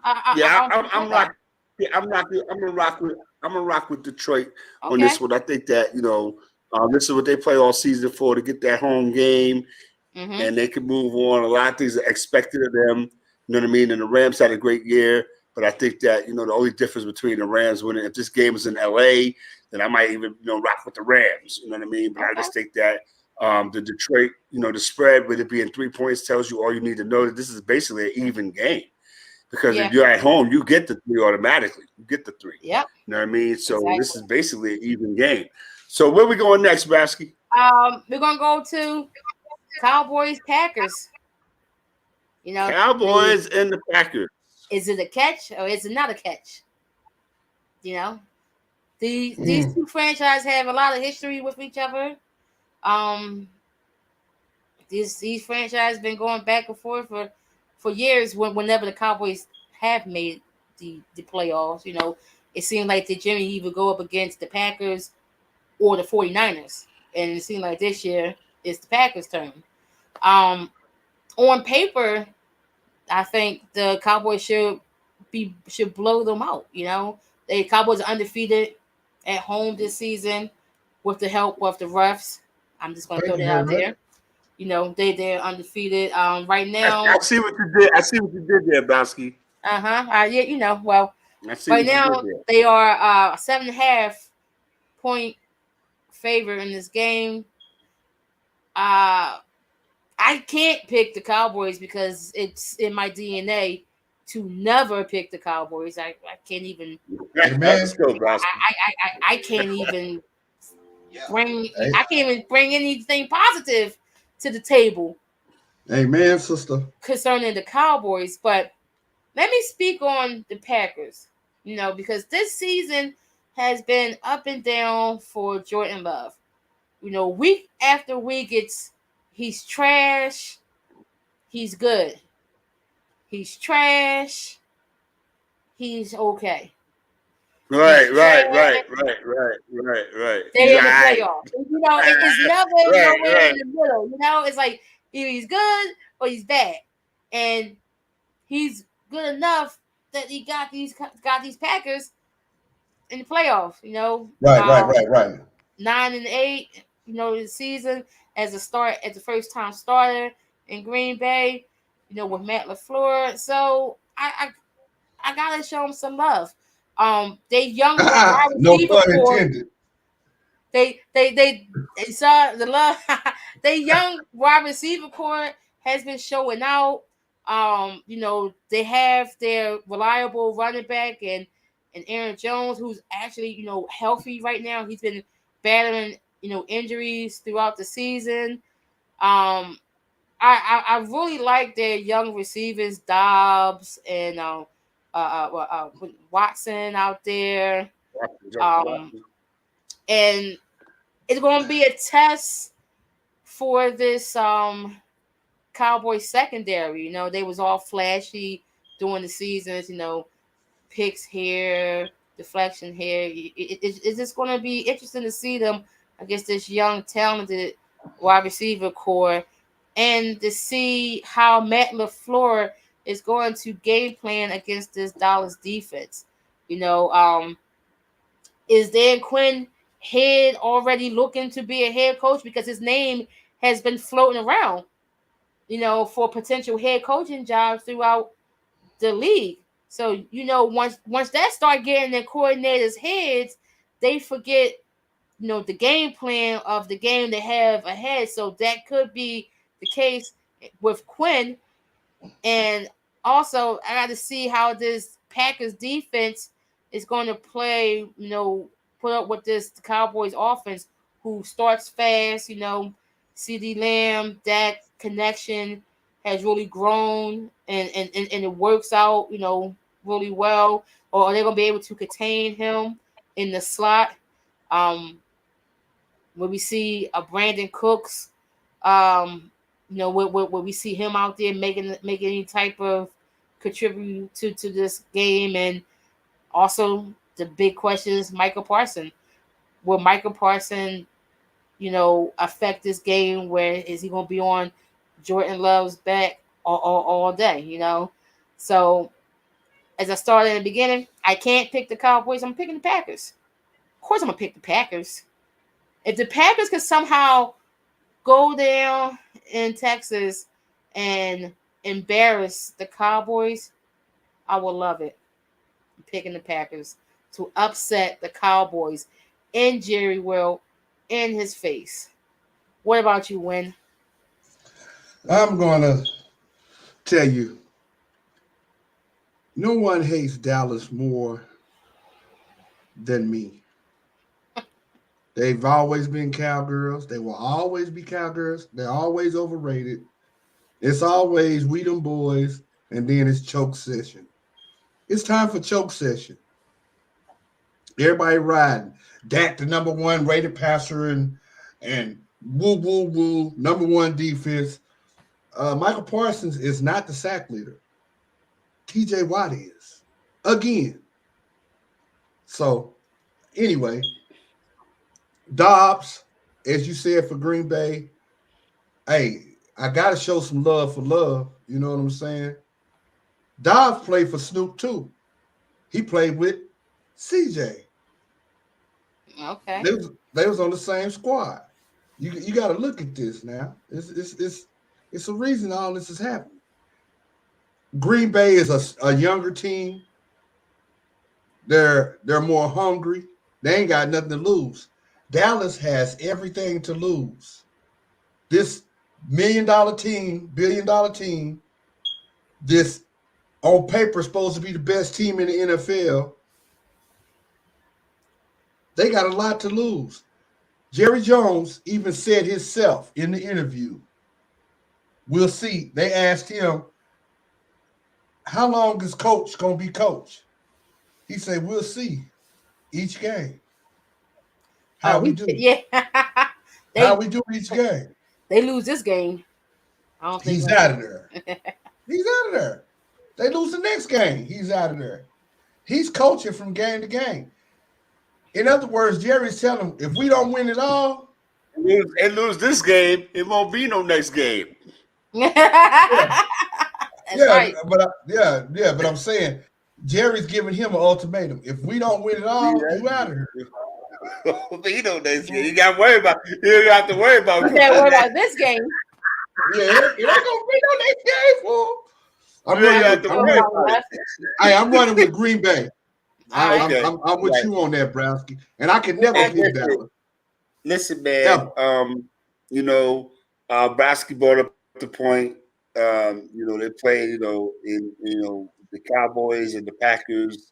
rock with Detroit on this one. I think that this is what they play all season for, to get that home game, and they can move on. A lot of things are expected of them. You know what I mean? And the Rams had a great year, but I think that the only difference between the Rams winning, if this game is in LA, then I might even rock with the Rams. You know what I mean? But I just think that the Detroit, the spread with it being 3 points tells you all you need to know, that this is basically an even game. Because if you're at home, you get the 3 automatically. You get the 3. Yep. You know what I mean? So this is basically an even game. So where we going next, Basky? We're gonna go to Cowboys Packers. Cowboys and the Packers. Is it a catch or is it not a catch? These two franchises have a lot of history with each other. These franchises been going back and forth for years. Whenever the Cowboys have made the playoffs, it seemed like the Jimmy either go up against the Packers or the 49ers. And it seemed like this year it's the Packers' turn. On paper, I think the Cowboys should blow them out. The Cowboys are undefeated at home this season with the help of the refs. I'm just going to throw that out there. They're undefeated right now. I see what you did. I see what you did there, Basky. Well, right now they are 7.5 point favor in this game. I can't pick the Cowboys because it's in my DNA to never pick the Cowboys. I can't even. I can't even bring. I can't even bring anything positive to the table. Amen, sister. Concerning the Cowboys, but let me speak on the Packers. Because this season has been up and down for Jordan Love. Week after week, he's trash. He's good. He's trash. He's okay. Right. They're in the playoffs. It's never nowhere in the middle. It's like either he's good or he's bad, and he's good enough that he got these Packers in the playoffs. Right. 9-8. The season as a first time starter in Green Bay. With Matt LaFleur. So I gotta show him some love. They young wide receiver core. They saw the love. They young wide receiver core has been showing out. They have their reliable running back and Aaron Jones, who's actually healthy right now. He's been battling injuries throughout the season. I really like their young receivers, Dobbs and Watson out there. And it's going to be a test for this Cowboys secondary. They was all flashy during the seasons, picks here, deflection here. It's just going to be interesting to see them against this young, talented wide receiver core. and to see how Matt LaFleur is going to game plan against this Dallas defense. Is Dan Quinn head already looking to be a head coach, because his name has been floating around, for potential head coaching jobs throughout the league. So, once that start getting in coordinators' heads, they forget, the game plan of the game they have ahead. So that could be the case with Quinn. And also, I got to see how this Packers defense is going to play, put up with this Cowboys offense, who starts fast, CD Lamb, that connection has really grown, and it works out, really well. Or are they going to be able to contain him in the slot? Where we see a Brandon Cooks, where we see him out there making any type of contribute to this game. And also the big question is Michael Parsons. Will Michael Parsons, affect this game? Where is he going to be on Jordan Love's back all day? So as I started in the beginning, I can't pick the Cowboys. I'm picking the Packers. Of course, I'm gonna pick the Packers. If the Packers could somehow go down in Texas and embarrass the Cowboys, I will love it. I'm picking the Packers to upset the Cowboys in Jerry World, in his face. What about you, Win? I'm going to tell you, no one hates Dallas more than me. They've always been cowgirls. They will always be cowgirls. They're always overrated. It's always we them boys, and then it's choke session. It's time for choke session. Everybody riding. Dak, the number one rated passer, and woo woo woo, number one defense. Michael Parsons is not the sack leader. TJ Watt is. Again. So, anyway, Dobbs, as you said, for Green Bay, hey, I got to show some love for love. You know what I'm saying? Dobbs played for Snoop, too. He played with CJ. Okay. They was on the same squad. You got to look at this now. It's a reason all this is happening. Green Bay is a younger team. They're more hungry. They ain't got nothing to lose. Dallas has everything to lose. This $1 billion team, this on paper supposed to be the best team in the NFL, they got a lot to lose. Jerry Jones even said himself in the interview, we'll see. They asked him, how long is coach going to be coach? He said, we'll see each game. How we do. Yeah. How we do each game. They lose this game, I don't think he's out of there. He's out of there. They lose the next game. He's out of there. He's coaching from game to game. In other words, Jerry's telling him, if we don't win it all, and lose this game, it won't be no next game. That's right. But I'm saying Jerry's giving him an ultimatum. If we don't win it all, you out of here. You know next game. You got to worry about. You don't have to worry about. You can't worry about this game. Yeah, it ain't gonna be no next game, fool. I'm running with Green Bay. I'm with you on that, Browski. And I can never pick Dallas. Listen, man. Browski brought up the point. They play, in the Cowboys and the Packers.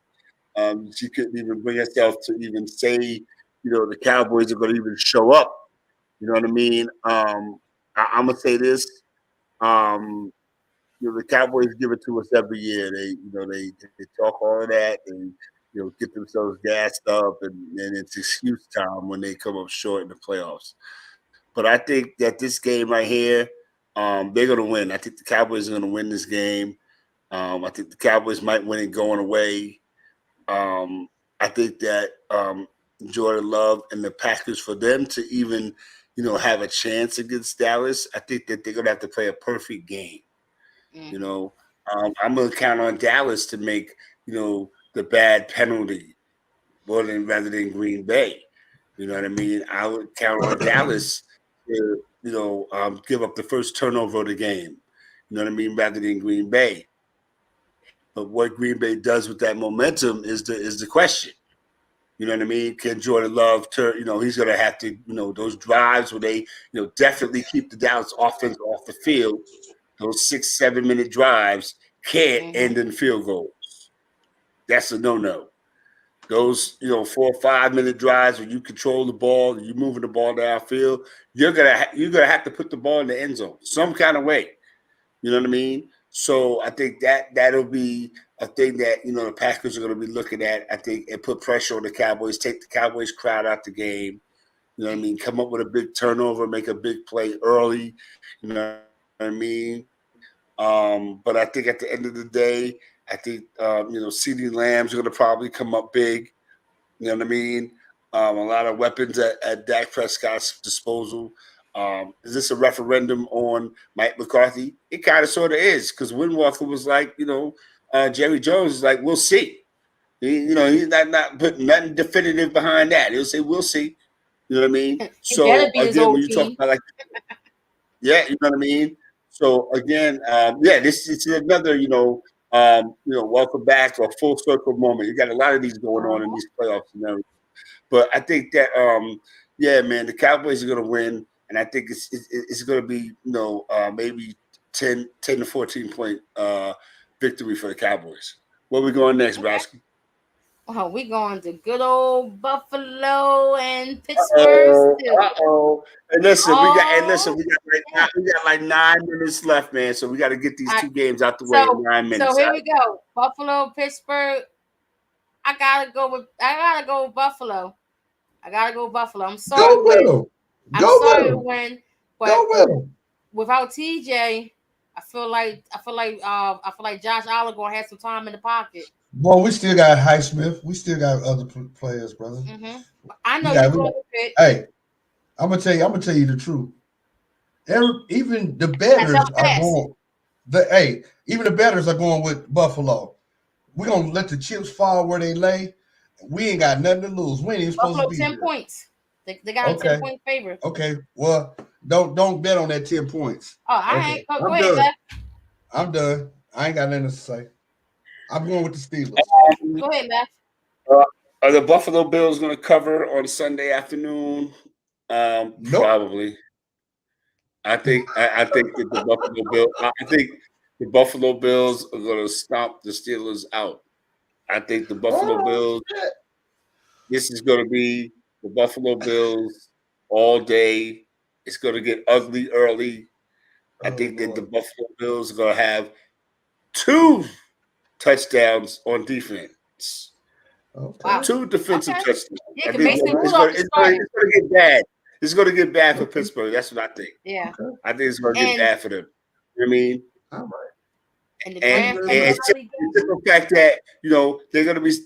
She couldn't even bring herself to even say, the Cowboys are going to even show up. You know what I mean? I'm gonna say this. The Cowboys give it to us every year. They talk all of that and get themselves gassed up, and it's excuse time when they come up short in the playoffs. But I think that this game right here, they're gonna win. I think the Cowboys are gonna win this game. I think the Cowboys might win it going away. I think that Jordan Love and the Packers, for them to even, have a chance against Dallas, I think that they're gonna have to play a perfect game. You Mm-hmm. know, I'm gonna count on Dallas to make the bad penalty rather than Green Bay. You know what I mean? I would count on Dallas to give up the first turnover of the game. You know what I mean? Rather than Green Bay. But what Green Bay does with that momentum is the question. You know what I mean? Can Jordan Love turn? He's gonna have to. Those drives where they definitely keep the Dallas offense off the field. Those 6-7 minute drives can't Mm-hmm. end in field goals. That's a no. Those 4 or 5 minute drives where you control the ball, you're moving the ball downfield. You're gonna have to put the ball in the end zone some kind of way. You know what I mean? So I think that'll be a thing that the Packers are going to be looking at. I think and put pressure on the Cowboys, take the Cowboys crowd out the game. You know what I mean? Come up with a big turnover, make a big play early. You know what I mean? But I think at the end of the day, I think CeeDee Lamb's going to probably come up big. You know what I mean? A lot of weapons at Dak Prescott's disposal. Is this a referendum on Mike McCarthy? It kind of sort of is, because Windwalker was like, Jerry Jones is like, we'll see. He's not putting nothing definitive behind that. He'll say, we'll see. You know what I mean? It better So be his again, old when you talk team. about like, yeah, you know what I mean. So again, this is another, welcome back or full circle moment. You got a lot of these going on in Uh-huh. these playoffs and everything. But I think that, yeah, man, the Cowboys are going to win, and I think it's going to be, maybe 10 to 14 point victory for the Cowboys. Where we going next, Okay. Browski? Oh, we going to good old Buffalo and Pittsburgh Uh-oh, Steelers. uh-oh. And listen, Oh, yeah. we got like 9 minutes left, man. So we got to get these I, two games out the way in so 9 minutes. here we go. Buffalo, Pittsburgh. I gotta go with Buffalo. I gotta go with Buffalo. I'm sorry Go to with win. them. I'm Go with sorry to them. win, but Go with them. without TJ, I feel like Josh Allen gonna have some time in the pocket. Boy, we still got Highsmith. We still got other players, brother. Hmm. I We know you're got. We going got. to pick. Hey, I'm gonna tell you. I'm gonna tell you the truth. Even the That's how betters are fast. going. Even the betters are going with Buffalo. We're gonna let the chips fall where they lay. We ain't got nothing to lose. We ain't even supposed to Buffalo be 10 here. points. They got a 10 Okay. point favor. Okay. Well, don't bet on that 10 points. Oh, I Okay. ain't. Go I'm ahead, done. Left. I'm done. I ain't got nothing to say. I'm going with the Steelers. Go ahead, Left. Uh, are the Buffalo Bills going to cover on Sunday afternoon? Nope. Probably. I think that I think the Buffalo Bills are going to stomp the Steelers out. I think the Buffalo Oh Bills. shit. This is going to be the Buffalo Bills all day. It's going to get ugly early. I Oh think that the Lord. Buffalo Bills are going to have 2 touchdowns on defense. Okay. Wow. Two defensive Okay. touchdowns. Yeah, I because think Mason it's Rudolph going is starting. to get bad. It's going to get bad for Okay. Pittsburgh. That's what I think. Yeah. Okay. I think it's going to get And bad for them. You know what I mean? All right. in the Thank you And grand very much. finale it's just game. the fact that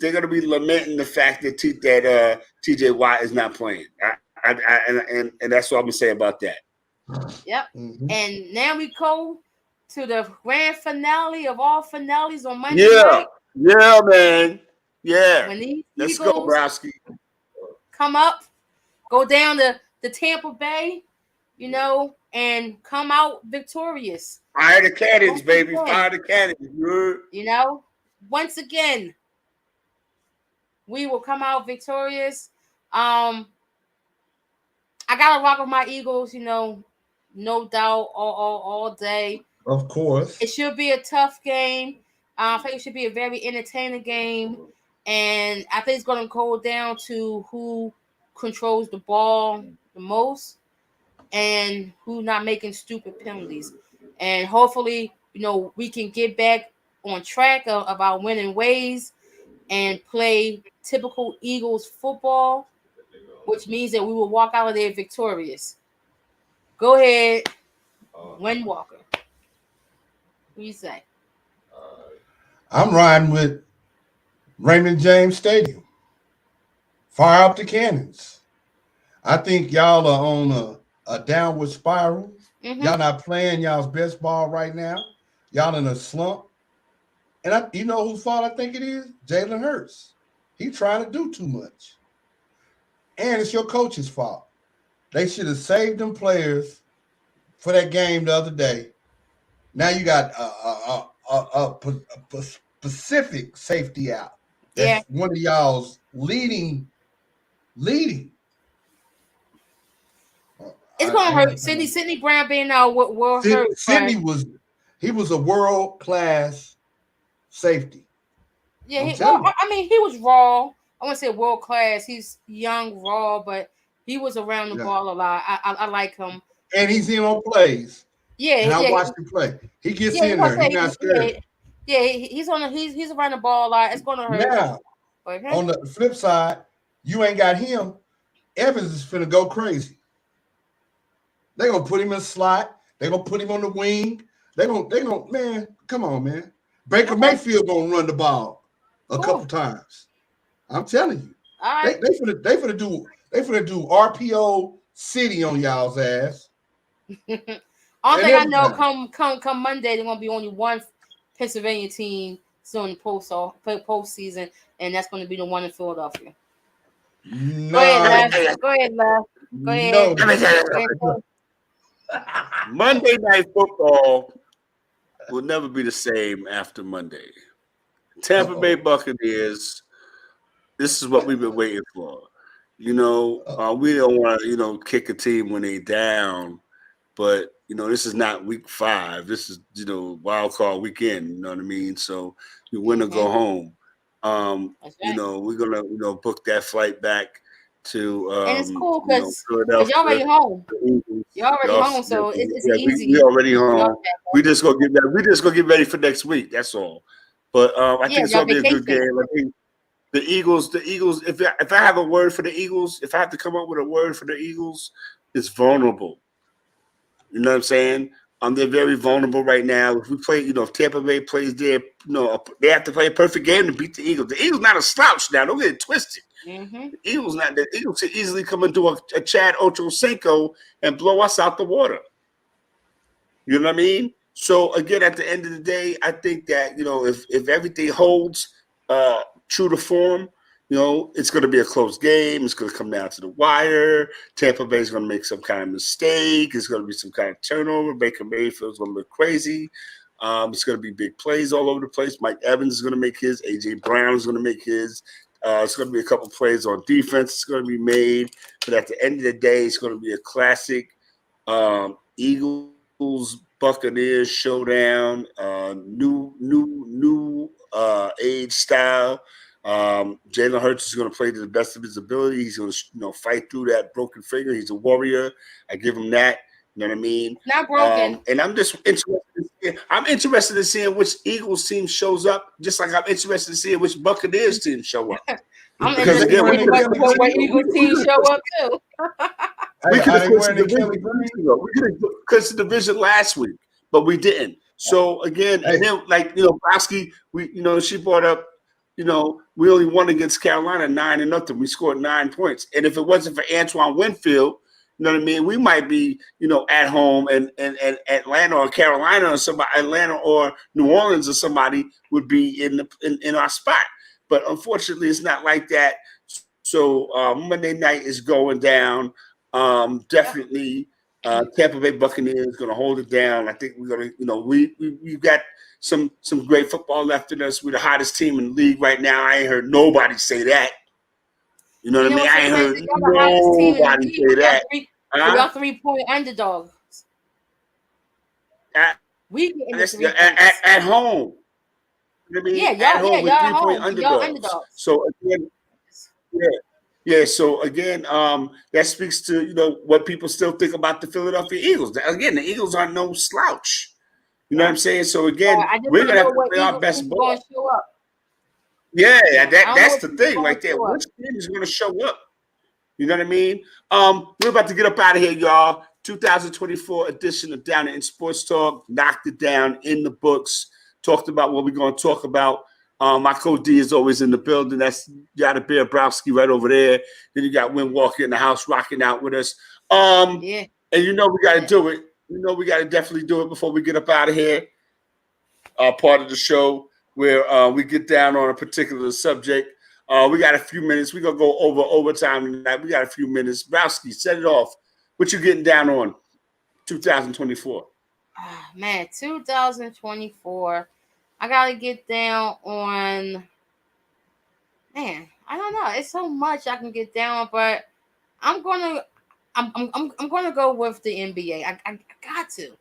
they're gonna be lamenting the fact that TJ Watt is not playing. And that's what I'm gonna say about that. Yep. Mm-hmm. And now we go to the grand finale of all finales on Monday Yeah, night yeah, man. Yeah, when these let's go, Eagles Browski. come up, go down to the Tampa Bay, and come out victorious. Fire the cannons, Once baby. again, Fire the cannons. You heard? you know, once again, we will come out victorious. Um, I gotta rock with my Eagles, no doubt, all day. Of course. It should be a tough game. I think it should be a very entertaining game, and I think it's going to go down to who controls the ball the most and who not making stupid penalties. And hopefully, we can get back on track of our winning ways and play typical Eagles football, which means that we will walk out of there victorious. Go ahead, Win Walker. What do you say? I'm riding with Raymond James Stadium. Fire up the cannons. I think y'all are on a downward spiral. Y'all not playing y'all's best ball right now. Y'all in a slump. And you know whose fault I think it is? Jalen Hurts. He trying to do too much. And it's your coach's fault. They should have saved them players for that game the other day. Now you got a specific safety out. That's one of y'all's leading. It's gonna hurt. Sidney Brown being out will hurt. Sidney was a world-class safety. Yeah, I mean, he was raw. I want to say world class. He's young, raw, but he was around the ball a lot. I like him. And he's in on plays. Yeah, and I watched him play. He gets in there. He's not scared. Yeah, he's around the ball a lot. It's gonna hurt. Now, on the flip side, you ain't got him. Evans is finna go crazy. They're gonna put him in a slot. They're gonna put him on the wing. They're gonna, man, come on, man. Baker Mayfield gonna run the ball a couple times. I'm telling you. All right. They finna do RPO City on y'all's ass. All thing I know, come Monday, there's gonna be only one Pennsylvania team still in the postseason, and that's gonna be the one in Philadelphia. No. Go ahead, Les. Monday Night Football will never be the same after Monday. Tampa Bay Buccaneers, this is what we've been waiting for. We don't want to, kick a team when they down, but this is not week 5. This is, wild card weekend. You know what I mean? So you win or go home. We're gonna book that flight back to and it's cool because y'all already home. Y'all already home, so it's easy. We already home. We just gonna get ready for next week. That's all. But I think it's gonna be a good game. I think the Eagles. If I have a word for the Eagles, if I have to come up with a word for the Eagles, it's vulnerable. You know what I'm saying? They're very vulnerable right now. If we play, if Tampa Bay plays there, they have to play a perfect game to beat the Eagles. The Eagles not a slouch now. Don't get it twisted. Mm-hmm. The Eagles could easily come and do a Chad Ochocinco and blow us out the water. You know what I mean? So again, at the end of the day, I think that if everything holds true to form, it's going to be a close game. It's going to come down to the wire. Tampa Bay is going to make some kind of mistake. It's going to be some kind of turnover. Baker Mayfield is going to look crazy. It's going to be big plays all over the place. Mike Evans is going to make his. A.J. Brown is going to make his. It's going to be a couple plays on defense. It's going to be made. But at the end of the day, it's going to be a classic Eagles Buccaneers showdown. New age style. Jalen Hurts is going to play to the best of his ability. He's going to fight through that broken finger. He's a warrior. I give him that. You know what I mean? Not broken. And I'm just interested. I'm interested in seeing which Eagles team shows up, just like I'm interested in seeing which Buccaneers team show up. I'm interested in what Eagles team show up too. We could have clinched the division last week, but we didn't. So again, and then Bosky, she brought up. We only won against Carolina 9-0. We scored 9 points. And if it wasn't for Antoine Winfield, you know what I mean, we might be, at home and Atlanta or Carolina or somebody, Atlanta or New Orleans or somebody would be in our spot. But unfortunately, it's not like that. So Monday night is going down. Definitely, Tampa Bay Buccaneers is going to hold it down. I think we're going to, we've got some great football left in us. We're the hottest team in the league right now. I ain't heard nobody say that. You know what I mean? I ain't heard nobody say that. Y'all 3-point underdogs. At home. You know what I mean? Y'all at home. Underdogs. So again, So again, that speaks to what people still think about the Philadelphia Eagles. Again, the Eagles are no slouch. You know what I'm saying? So again, we're gonna have to play our best ball. Yeah, that's the thing right there. Which team is gonna show up? You know what I mean? We're about to get up out of here, y'all. 2024 edition of Down in Sports Talk. Knocked it down in the books. Talked about what we're gonna talk about. My co D is always in the building. That's got a Bear Browski right over there. Then you got Win Walker in the house rocking out with us. And we got to do it. We got to definitely do it before we get up out of here. Part of the show where we get down on a particular subject. We got a few minutes. We're going to go over overtime tonight. We got a few minutes. Browski, set it off. What you getting down on 2024? Man, 2024. I got to get down on, man, I don't know. It's so much I can get down, but I'm going to go with the NBA. I got to.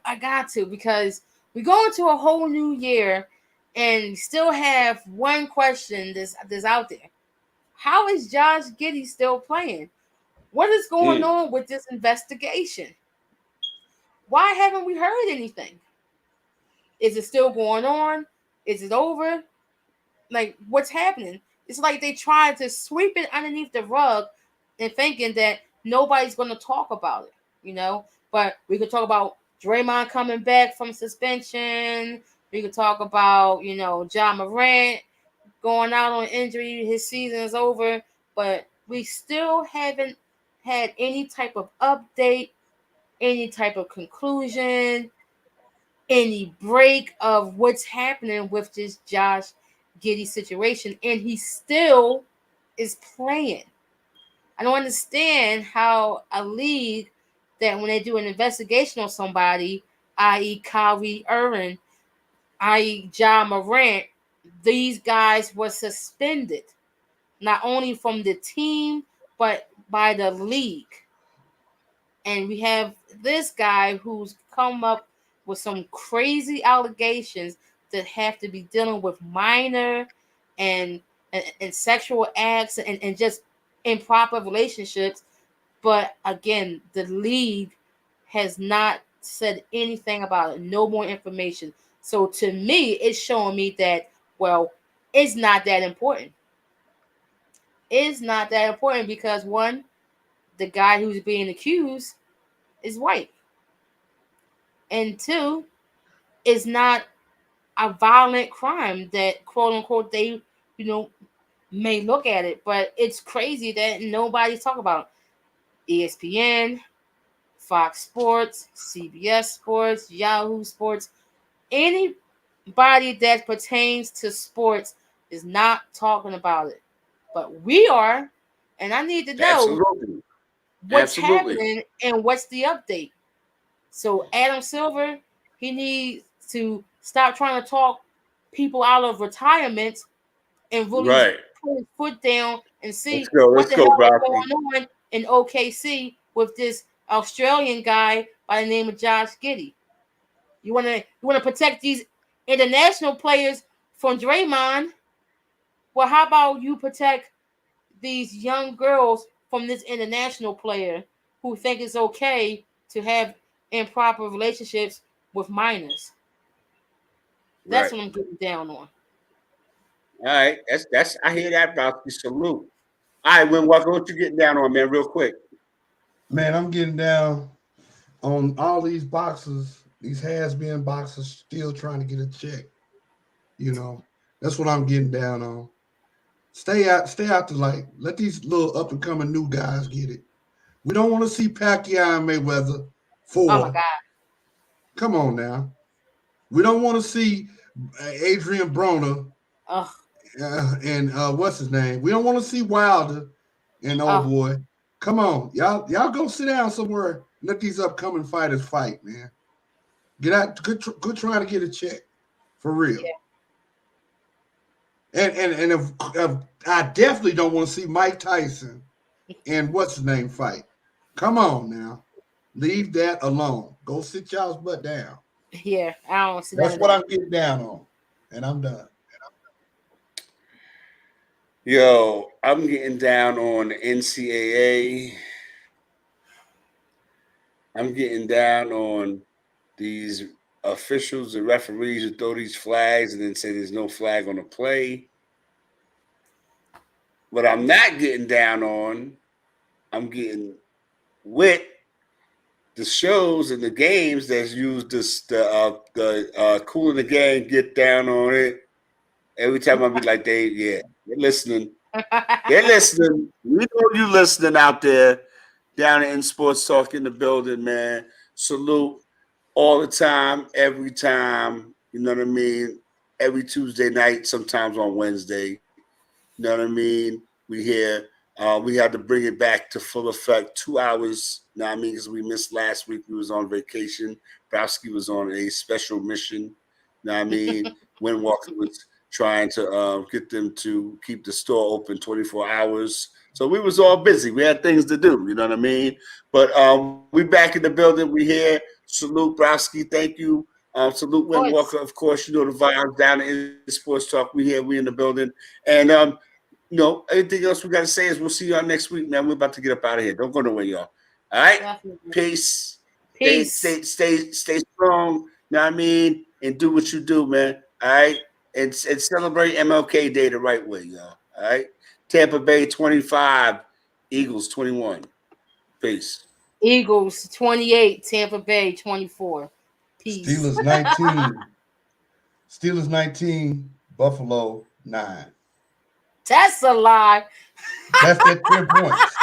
I got to, because we go into a whole new year and still have one question that's out there. How is Josh Giddey still playing? What is going on with this investigation? Why haven't we heard anything? Is it still going on? Is it over? Like, what's happening? It's like they tried to sweep it underneath the rug and thinking that nobody's going to talk about it, But we could talk about Draymond coming back from suspension. We could talk about, Ja Morant going out on injury. His season is over. But we still haven't had any type of update, any type of conclusion, any break of what's happening with this Josh Giddey situation. And he still is playing. I don't understand how a league that when they do an investigation on somebody, i.e. Kyrie Irving, i.e. Ja Morant, these guys were suspended, not only from the team, but by the league. And we have this guy who's come up with some crazy allegations that have to be dealing with minor and sexual acts and just improper relationships. But again, the league has not said anything about it. No more information. So to me, it's showing me that, well, it's not that important. It's not that important because, one, the guy who's being accused is white. And two, it's not a violent crime that, quote unquote, they, may look at it. But it's crazy that nobody's talking about it. ESPN, Fox Sports, CBS Sports, Yahoo Sports, anybody that pertains to sports is not talking about it. But we are, and I need to know what's happening and what's the update. So Adam Silver, he needs to stop trying to talk people out of retirement and really put his foot down and see what the hell is going on in OKC with this Australian guy by the name of Josh Giddey. You want to protect these international players from Draymond? Well, how about you protect these young girls from this international player who think it's okay to have improper relationships with minors? That's what I'm getting down on. All right, that's I hear that about you. Salute. All right, Win Walker, what you getting down on, man, real quick? Man, I'm getting down on all these boxers, these has-been boxers still trying to get a check. That's what I'm getting down on. Stay out the light. Let these little up-and-coming new guys get it. We don't want to see Pacquiao and Mayweather 4. Oh, my God. Come on now. We don't want to see Adrian Broner and what's his name? We don't want to see Wilder and boy. Come on. Y'all go sit down somewhere. Let these upcoming fighters fight, man. Get out. Good trying to get a check. For real. Yeah. And if I definitely don't want to see Mike Tyson and what's his name fight. Come on now. Leave that alone. Go sit y'all's butt down. Yeah, I don't see that. That's what I'm getting down on. And I'm done. Yo, I'm getting down on the NCAA. I'm getting down on these officials and referees who throw these flags and then say there's no flag on the play. What I'm not getting down on, I'm getting with the shows and the games that's used the Cool in the Gang, get down on it. Every time I be like, they're listening. They're listening. We know you listening out there. down in Sports Talk in the building, man. Salute all the time, every time. You know what I mean? Every Tuesday night, sometimes on Wednesday. You know what I mean? We here. We had to bring it back to full effect. 2 hours. You know what I mean? Because we missed last week. We was on vacation. Browski was on a special mission. You know what I mean? Windwalker was trying to get them to keep the store open 24 hours. So we was all busy. We had things to do. You know what I mean? But we back in the building. We here. Salute Browski. Thank you. Salute Windwalker. Of course, you know the vibes down in Sports Talk. We here. We in the building. And anything else we got to say is we'll see y'all next week, man. We're about to get up out of here. Don't go nowhere, y'all. All right? Definitely. Peace. Peace. Stay strong. You know what I mean? And do what you do, man. All right? And celebrate MLK Day the right way, y'all. All right? Tampa Bay 25, Eagles 21. Peace. Eagles 28, Tampa Bay 24. Peace. Steelers 19. Steelers 19, Buffalo 9. That's a lie. That's at 10 points.